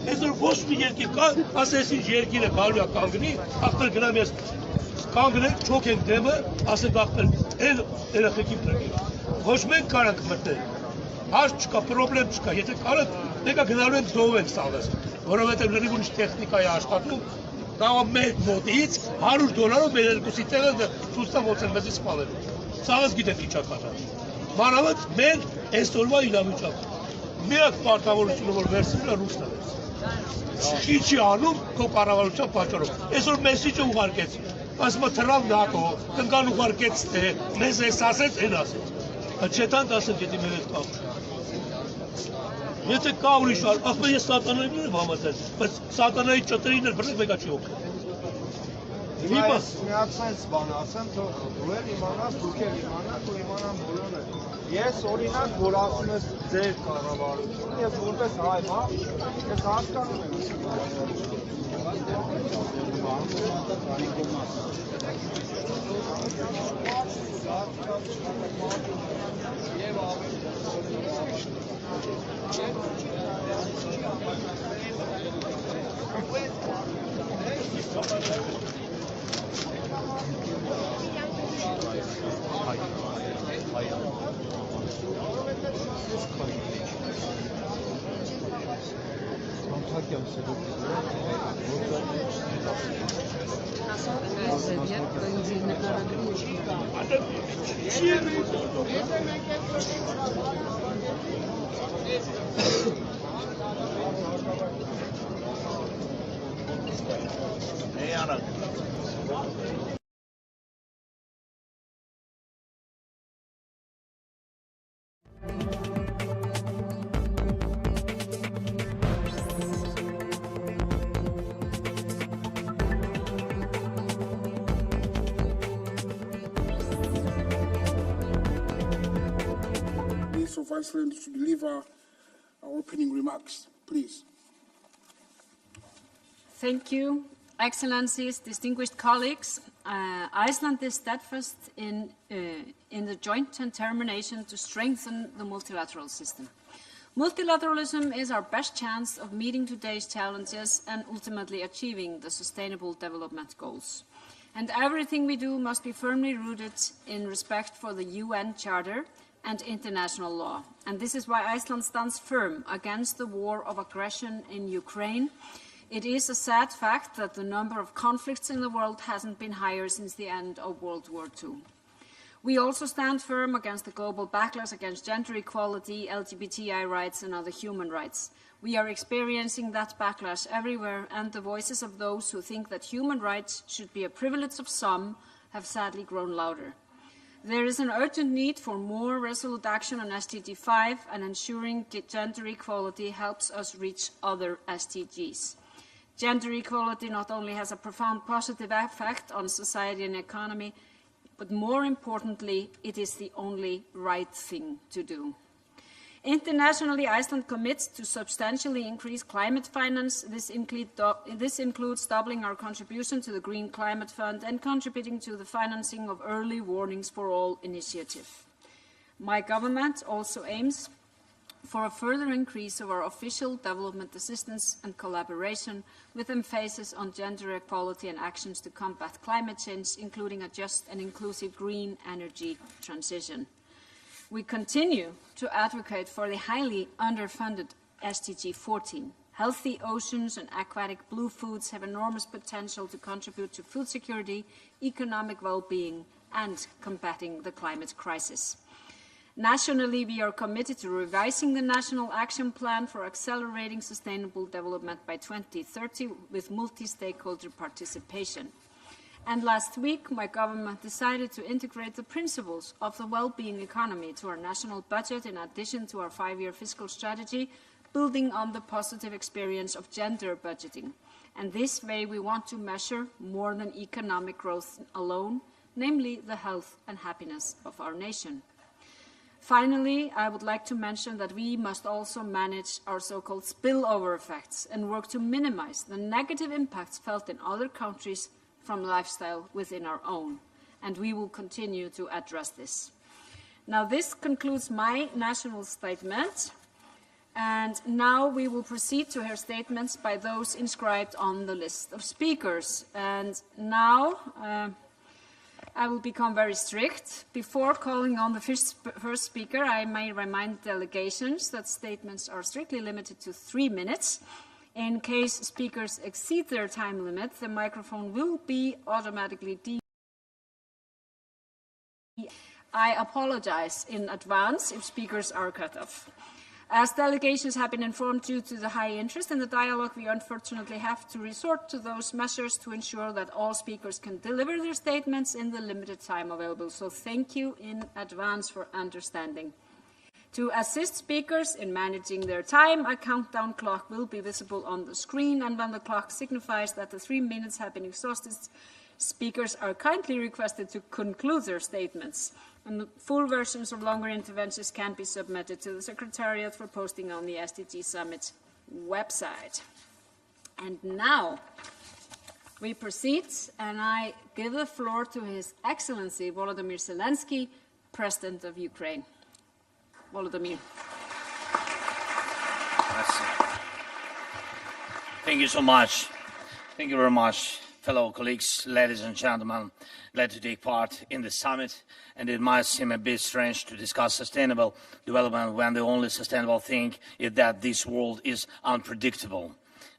Այսօր ոչ մի երկիր կա, ասես ինչ երկիրը գալու է կանգնի, ախտեր գնամ ես կանգնել, չոք ենք դեմը, ասենք ախտեր էլ երեխեքի պրկի։ Ոչ մենք կարանք մտնել, հարց չկա, պրոբլեմ չկա, եթե կարանք, նեկա գնալու ենք զոհով ենք սաղես, որովհետև լրիվ ուրիշ տեխնիկա է աշխատում, կաղա մեր մոտից $100 մեր երկուսի տեղը ցույցը ոնց են մեզի սպալելու։ Սաղես գիտեք ինչ է կատարել։ Մանավանդ մեր այսօրվա իրավիճակը։ Միակ պարտավորությունը որ վերցնում է ռուսները։ Ինչի անում քո կառավարության պատճառով։ Այսօր մեսիջը ուղարկեց։ Ասում է թռավ ՆԱՏՕ, կնկան ուղարկեց թե մեզ էս ասեց, այն ասեց։ Չետան ասել եթե մեր հետ կա։ Եթե կա ուրիշ, ախպե ես սատանային եմ համաձայն, բայց սատանայի ճտերին էլ բռնեք մեկա չի օգնել։ Միացնես բան ասեմ, թող դու էլ իմանաս, դուք էլ իմանաք ու իմանան բոլորը։ Ես օրինակ որ ասում ես ձեր կառավարությունը, ես որպես հայ, հա, ես հասկանում Of Iceland to deliver our opening remarks, please. Thank you, Excellencies, distinguished colleagues. Iceland is steadfast in the joint determination to strengthen the multilateral system. Multilateralism is our best chance of meeting today's challenges and ultimately achieving the Sustainable Development Goals. And everything we do must be firmly rooted in respect for the UN Charter and international law. And this is why Iceland stands firm against the war of aggression in Ukraine. It is a sad fact that the number of conflicts in the world hasn't been higher since the end of World War II. We also stand firm against the global backlash against gender equality, LGBTI rights and other human rights. We are experiencing that backlash everywhere, and the voices of those who think that human rights should be a privilege of some have sadly grown louder. There is an urgent need for more resolute action on SDG 5, and ensuring gender equality helps us reach other SDGs. Gender equality not only has a profound positive effect on society and economy, but more importantly, it is the only right thing to do. Internationally, Iceland commits to substantially increase climate finance. This includes doubling our contribution to the Green Climate Fund and contributing to the financing of Early Warnings for All initiative. My government also aims for a further increase of our official development assistance and collaboration with emphasis on gender equality and actions to combat climate change, including a just and inclusive green energy transition. We continue to advocate for the highly underfunded SDG 14. Healthy oceans and aquatic blue foods have enormous potential to contribute to food security, economic well-being, and combating the climate crisis. Nationally, we are committed to revising the National Action Plan for Accelerating Sustainable Development by 2030 with multi-stakeholder participation. And last week, my government decided to integrate the principles of the well-being economy to our national budget in addition to our 5-year fiscal strategy, building on the positive experience of gender budgeting. And this way, we want to measure more than economic growth alone, namely the health and happiness of our nation. Finally, I would like to mention that we must also manage our so-called spillover effects and work to minimize the negative impacts felt in other countries from lifestyle within our own, and we will continue to address this. Now, this concludes my national statement, and now we will proceed to hear statements by those inscribed on the list of speakers. And now I will become very strict. Before calling on the first speaker, I may remind delegations that statements are strictly limited to 3 minutes. In case speakers exceed their time limit, the microphone will be automatically I apologize in advance if speakers are cut off. As delegations have been informed due to the high interest in the dialogue, we unfortunately have to resort to those measures to ensure that all speakers can deliver their statements in the limited time available. So thank you in advance for understanding. To assist speakers in managing their time, a countdown clock will be visible on the screen, and when the clock signifies that the 3 minutes have been exhausted, speakers are kindly requested to conclude their statements. And the full versions of longer interventions can be submitted to the Secretariat for posting on the SDG Summit website. And now we proceed, and I give the floor to His Excellency Volodymyr Zelenski, President of Ukraine. Volodymyr. Thank you so much. Thank you very much, fellow colleagues, ladies and gentlemen. Glad to take part in the summit, and it might seem a bit strange to discuss sustainable development when the only sustainable thing is that this world is unpredictable.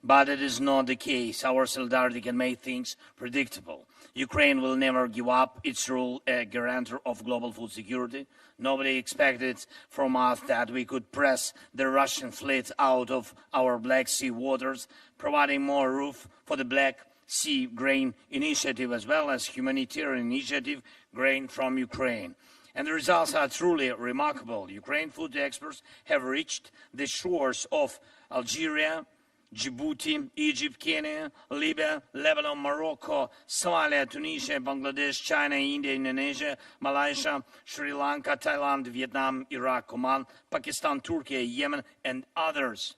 But it is not the case. Our solidarity can make things predictable. Ukraine will never give up its role as guarantor of global food security. Nobody expected from us that we could press the Russian fleet out of our Black Sea waters, providing more roof for the Black Sea Grain Initiative as well as humanitarian initiative Grain from Ukraine. And the results are truly remarkable. Ukraine food exports have reached the shores of Algeria, Djibouti, Egypt, Kenya, Libya, Lebanon, Morocco, Somalia, Tunisia, Bangladesh, China, India, Indonesia, Malaysia, Sri Lanka, Thailand, Vietnam, Iraq, Oman, Pakistan, Turkey, Yemen, and others.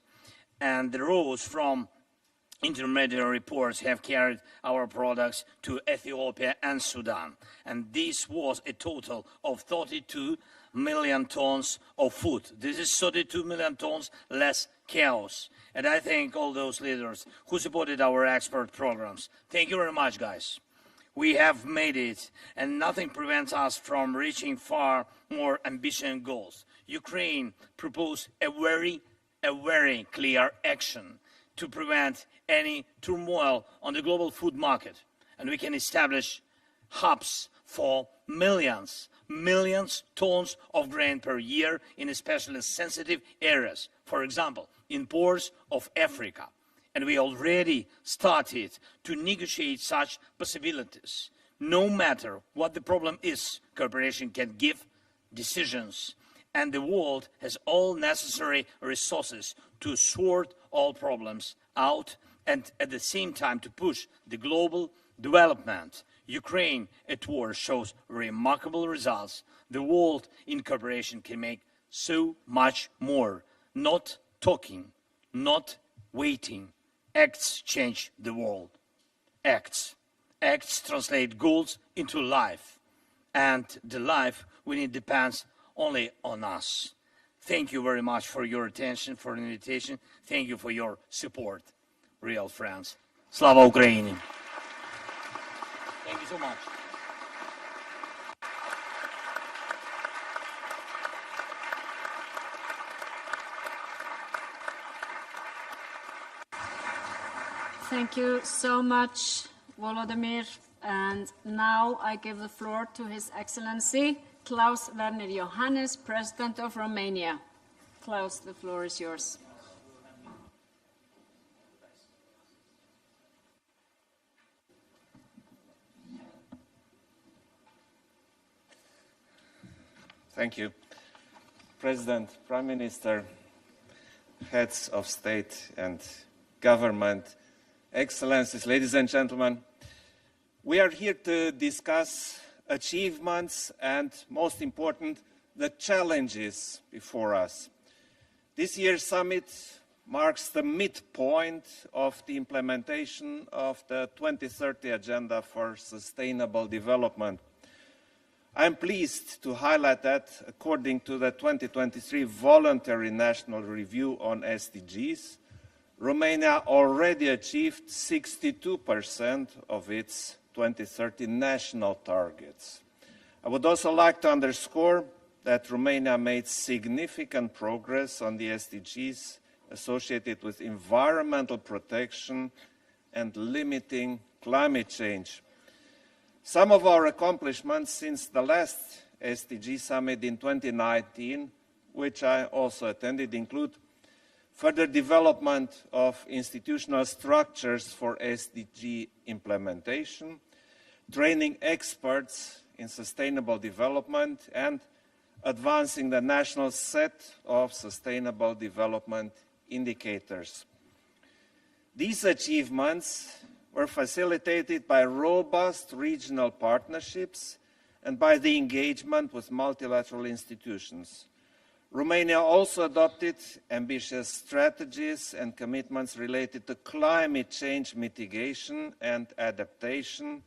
And the roads from intermediary ports have carried our products to Ethiopia and Sudan. And this was a total of 32 million tons of food. This is 32 million tons less chaos. And I thank all those leaders who supported our export programs. Thank you very much, guys. We have made it, and nothing prevents us from reaching far more ambitious goals. Ukraine proposed a very clear action to prevent any turmoil on the global food market. And we can establish hubs for millions tons of grain per year in especially sensitive areas. For example, in ports of Africa. And we already started to negotiate such possibilities. No matter what the problem is, cooperation can give decisions. And the world has all necessary resources to sort all problems out and at the same time to push the global development. Ukraine at war shows remarkable results. The world in cooperation can make so much more. Not talking, not waiting. Acts change the world. Acts translate goals into life. And the life we need depends only on us. Thank you very much for your attention, for the invitation. Thank you for your support, real friends. Slava Ukraini. Thank you so much. Thank you so much, Volodymyr. And now I give the floor to His Excellency Klaus Werner Iohannis, President of Romania. Klaus, the floor is yours. Thank you. President, Prime Minister, heads of state and government, Excellencies, ladies and gentlemen, we are here to discuss achievements and, most important, the challenges before us. This year's summit marks the midpoint of the implementation of the 2030 Agenda for Sustainable Development. I am pleased to highlight that, according to the 2023 Voluntary National Review on SDGs, Romania already achieved 62% of its 2030 national targets. I would also like to underscore that Romania made significant progress on the SDGs associated with environmental protection and limiting climate change. Some of our accomplishments since the last SDG summit in 2019, which I also attended, include further development of institutional structures for SDG implementation, training experts in sustainable development, and advancing the national set of sustainable development indicators. These achievements were facilitated by robust regional partnerships and by the engagement with multilateral institutions. Romania also adopted ambitious strategies and commitments related to climate change mitigation and adaptation,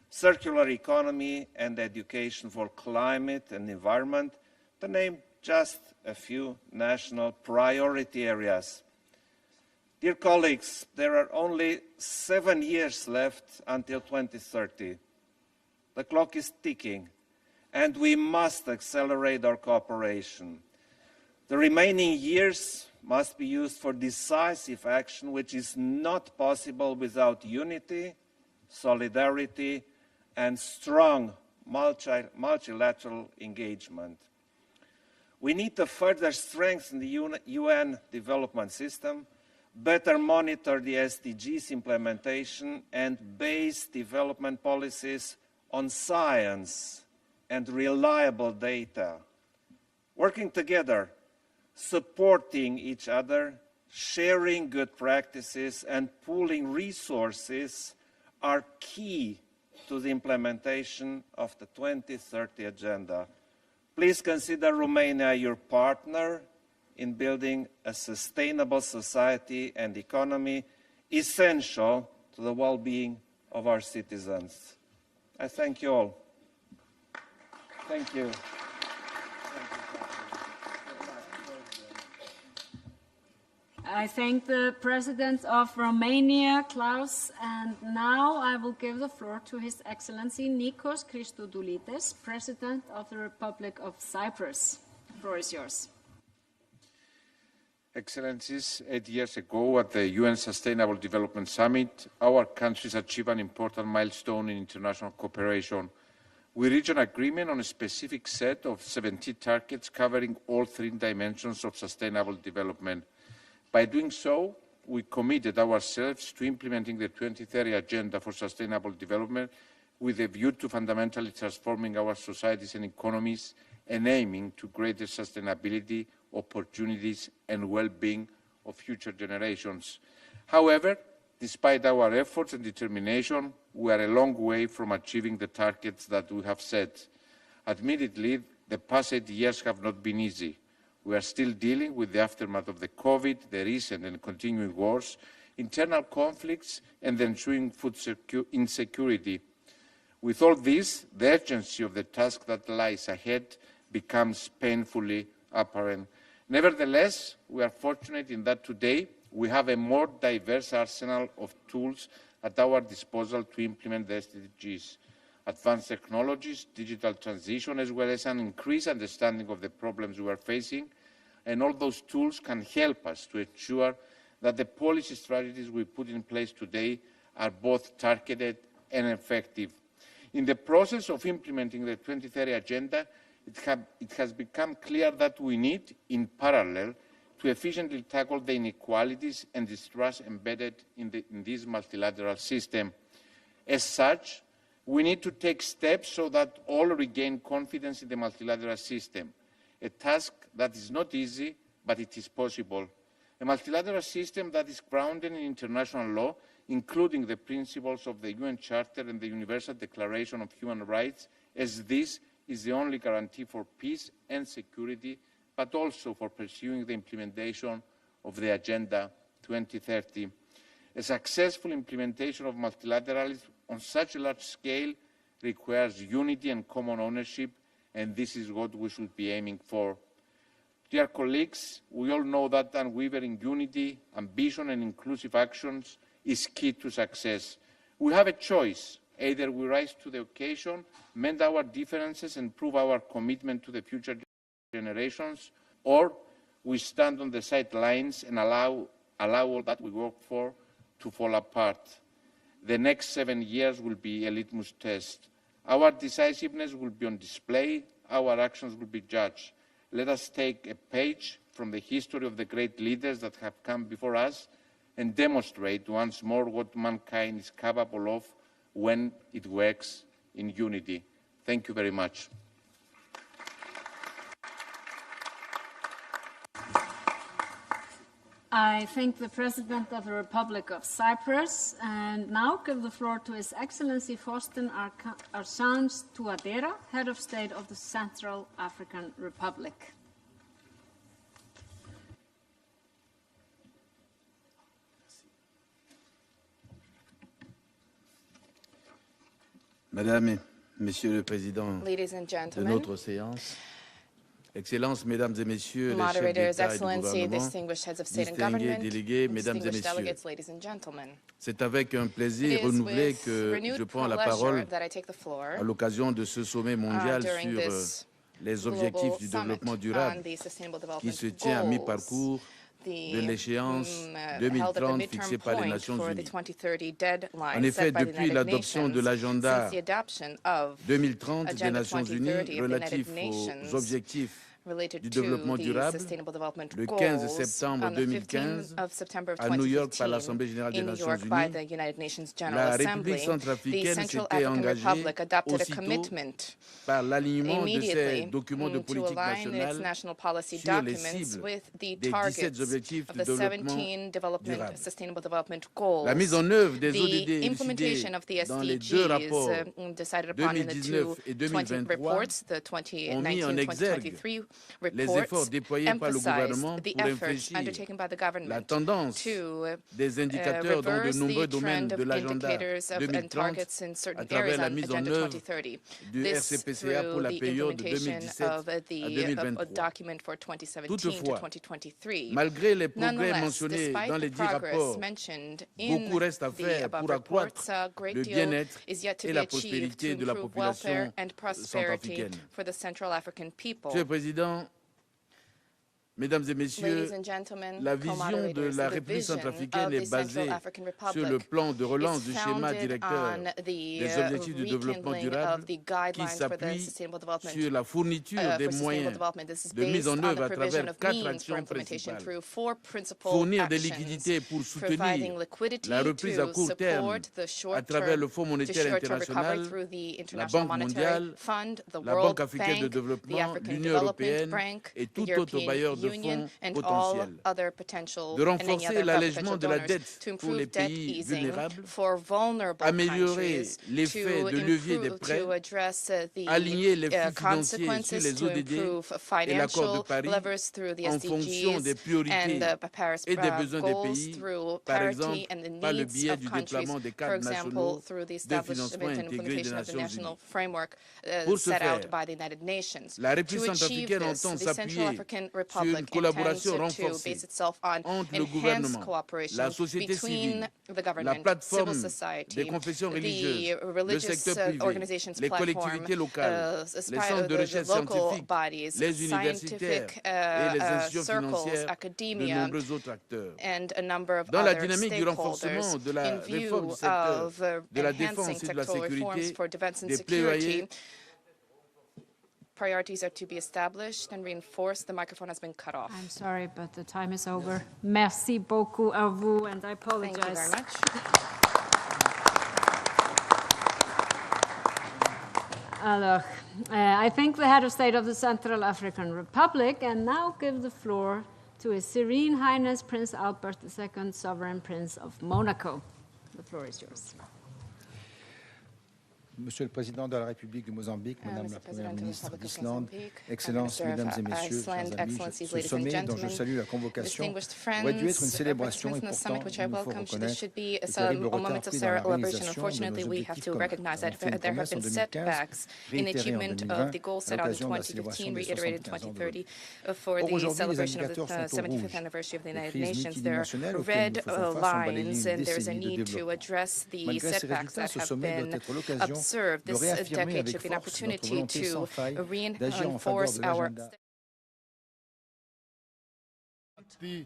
circular economy and education for climate and environment, to name just a few national priority areas. Dear colleagues, there are only 7 years left until 2030. The clock is ticking, and we must accelerate our cooperation. The remaining years must be used for decisive action, which is not possible without unity, solidarity, and strong multilateral engagement. We need to further strengthen the UN development system, better monitor the SDGs implementation, and base development policies on science and reliable data. Working together, supporting each other, sharing good practices, and pooling resources are key to the implementation of the 2030 Agenda. Please consider Romania your partner in building a sustainable society and economy essential to the well-being of our citizens. I thank you all. Thank you. I thank the President of Romania, Klaus, and now I will give the floor to His Excellency Nikos Christodoulides, President of the Republic of Cyprus. The floor is yours. Excellencies, 8 years ago at the UN Sustainable Development Summit, our countries achieved an important milestone in international cooperation. We reached an agreement on a specific set of 70 targets covering all 3 dimensions of sustainable development. By doing so, we committed ourselves to implementing the 2030 Agenda for Sustainable Development with a view to fundamentally transforming our societies and economies and aiming to greater sustainability, opportunities and well-being of future generations. However, despite our efforts and determination, we are a long way from achieving the targets that we have set. Admittedly, the past 8 years have not been easy. We are still dealing with the aftermath of the COVID, the recent and continuing wars, internal conflicts, and the ensuing food insecurity. With all this, the urgency of the task that lies ahead becomes painfully apparent. Nevertheless, we are fortunate in that today we have a more diverse arsenal of tools at our disposal to implement the SDGs. Advanced technologies, digital transition, as well as an increased understanding of the problems we are facing, and all those tools can help us to ensure that the policy strategies we put in place today are both targeted and effective. In the process of implementing the 2030 Agenda, it has become clear that we need, in parallel, to efficiently tackle the inequalities and distrust embedded in this multilateral system. As such, we need to take steps so that all regain confidence in the multilateral system, a task that is not easy, but it is possible. A multilateral system that is grounded in international law, including the principles of the UN Charter and the Universal Declaration of Human Rights, as this is the only guarantee for peace and security, but also for pursuing the implementation of the Agenda 2030. A successful implementation of multilateralism on such a large scale requires unity and common ownership, and this is what we should be aiming for. Dear colleagues, we all know that unwavering unity, ambition and inclusive actions is key to success. We have a choice. Either we rise to the occasion, mend our differences and prove our commitment to the future generations, or we stand on the sidelines and allow all that we work for to fall apart. The next 7 years will be a litmus test. Our decisiveness will be on display, our actions will be judged. Let us take a page from the history of the great leaders that have come before us and demonstrate once more what mankind is capable of when it works in unity. Thank you very much. I thank the President of the Republic of Cyprus and now give the floor to His Excellency Faustin Archange Touadera, Head of State of the Central African Republic. Madame et Monsieur le Président Ladies and de gentlemen, notre séance, Excellences, Mesdames et Messieurs les chefs Moderators, d'État et de Excellency, gouvernement, distinguished heads of state and distingués government, délégués, Mesdames et distinguished Messieurs, delegates, ladies and gentlemen. c'est avec un It plaisir is renouvelé with que renewed je prends la pleasure parole that I take the floor à l'occasion de ce sommet mondial during sur this les objectifs global du summit développement on durable the sustainable qui development se tient à goals mi-parcours de l'échéance held at the 2030 midterm fixée par les point Nations for the Unies. 2030 deadline En effet, set by the depuis United l'adoption de Nations, l'agenda since the adoption of 2030 des Agenda Nations 2030 Unies of the relatif United Nations aux objectifs related du to développement the durable, Sustainable Development le Goals 15 septembre on the 15th 2015, of September of à New York par 2015 l'Assemblée générale des in New Nations York by Unies, the United Nations la General République Assembly, the centrafricaine Central s'était African engagée Republic adopted a aussitôt commitment par l'alignement de ses immediately documents de to politique align its nationale national policy sur les documents cibles with the des 17 targets objectifs of de the développement 17 durable. Sustainable Development Goals. La mise en œuvre des ODD The implementation of the dans les deux rapports SDGs decided upon in the 2019 et 20 reports, the ont mis en exergue 2019-2023 les reports, efforts déployés par le gouvernement the pour efforts infléchir undertaken by the la government tendance to des indicateurs dans de reverse nombreux the domaines trend de of l'agenda indicators and 2030 targets in à certain travers areas la on mise en Agenda œuvre 2030. du This RCPCA pour through la the période implementation 2017 of à the 2023. document for 2017 to Toutefois, 2023. malgré les progrès Nonetheless, mentionnés despite dans the les 10 progress rapports, mentioned in beaucoup reste à the faire above pour accroître reports, a great le deal bien-être is yet to et be la achieved to prospérité de la improve population welfare and prosperity centrafricaine. for the Central African people. Monsieur le Président, Mesdames et Messieurs, Ladies and gentlemen, la vision de co-moderators, la the République vision centrafricaine of est the Central basée African sur le Republic plan de relance is du schéma founded directeur on the des objectifs du développement rekindling durable of the qui guidelines for the s'appuie sustainable development sur la fourniture des for sustainable moyens development. This is de mise based en on œuvre the à provision travers of 4 means for actions implementation principales. through 4 principal Fournir des actions, liquidités pour providing soutenir liquidity la reprise à to court terme support the à short travers term, le Fonds to monétaire short-term recovery international, through the la International Banque Monetary mondiale, Fund, the la World Banque africaine de Bank, the développement, African l'Union Development européenne Bank, et the tout autre European bailleur de Union, fonds and all potentiels. other potential De and any renforcer other l'allègement potential de la donors dette to pour les improve debt pays easing vulnérables, for vulnerable améliorer countries, l'effet to de levier des improve, prêts, to address aligner les the flux financiers sur consequences, les to ODD improve et l'accord de financial Paris levers through the en fonction des SDGs priorités and the Paris et des besoins des goals pays, through par parity exemple and the par le needs biais of du countries, déploiement des for cadres example, nationaux through the de establishment financement and intégrés des implementation of the Nations national Unies. framework Pour ce set faire, out by the United Nations. la République To achieve centrafricaine this, entend the Central s'appuyer African sur Republic une intends collaboration to renforcée base itself on entre le enhanced gouvernement, cooperation la société between civile, the la government, civil plateforme society, des confessions the religieuses, le religious secteur privé, organizations les platform, collectivités locales, les centres de the recherche local scientifique, bodies, les universitaires scientific et les institutions circles, financières de academia, nombreux autres acteurs. and a number of Dans la other dynamique du renforcement stakeholders de la in réforme view du secteur of de la enhancing défense et de la sectoral reforms sécurité, for defense and des security. plaidoyers Priorities are to be established and reinforced. The microphone has been cut off. I'm sorry, but the time is over. Merci beaucoup à vous, and I apologize. Thank you very much. Alors, I thank the head of state of the Central African Republic, and now give the floor to His Serene Highness Prince Albert II, Sovereign Prince of Monaco. The floor is yours. Monsieur le Président de la République du Mozambique, Madame la Première ministre d'Islande, Excellences, Minister Mesdames of et Messieurs, chers Iceland, amis, Excellencies, ce ladies and sommet dont je gentlemen, salue la convocation distinguished aurait dû être une friends, célébration et participants in the pourtant summit, which I il nous faut welcome, this reconnaître should be le a terrible moment retard of pris dans la celebration. réalisation de nos Unfortunately, we have objectifs to communs. recognize Nous avons that fait une there have promesse en been 2015, setbacks in réitérée en achievement 2020 of the goals à set out in l'occasion de la célébration 2015, des reiterated in 75 ans de 2030 l'ONU. for Or, the aujourd'hui, les celebration of indicateurs the sont au 75th rouge. anniversary of the Les United crises Nations. There multidimensionnelles are auxquelles red nous faisons face ont balayé lines, une and there's a décennie de need to développement. address the Malgré ces setbacks résultats, that ce have sommet doit been être l'occasion observed. de This réaffirmer decade avec should be an force notre opportunity volonté sans to faille d'agir en faveur reinforce de our l'agenda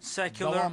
Secular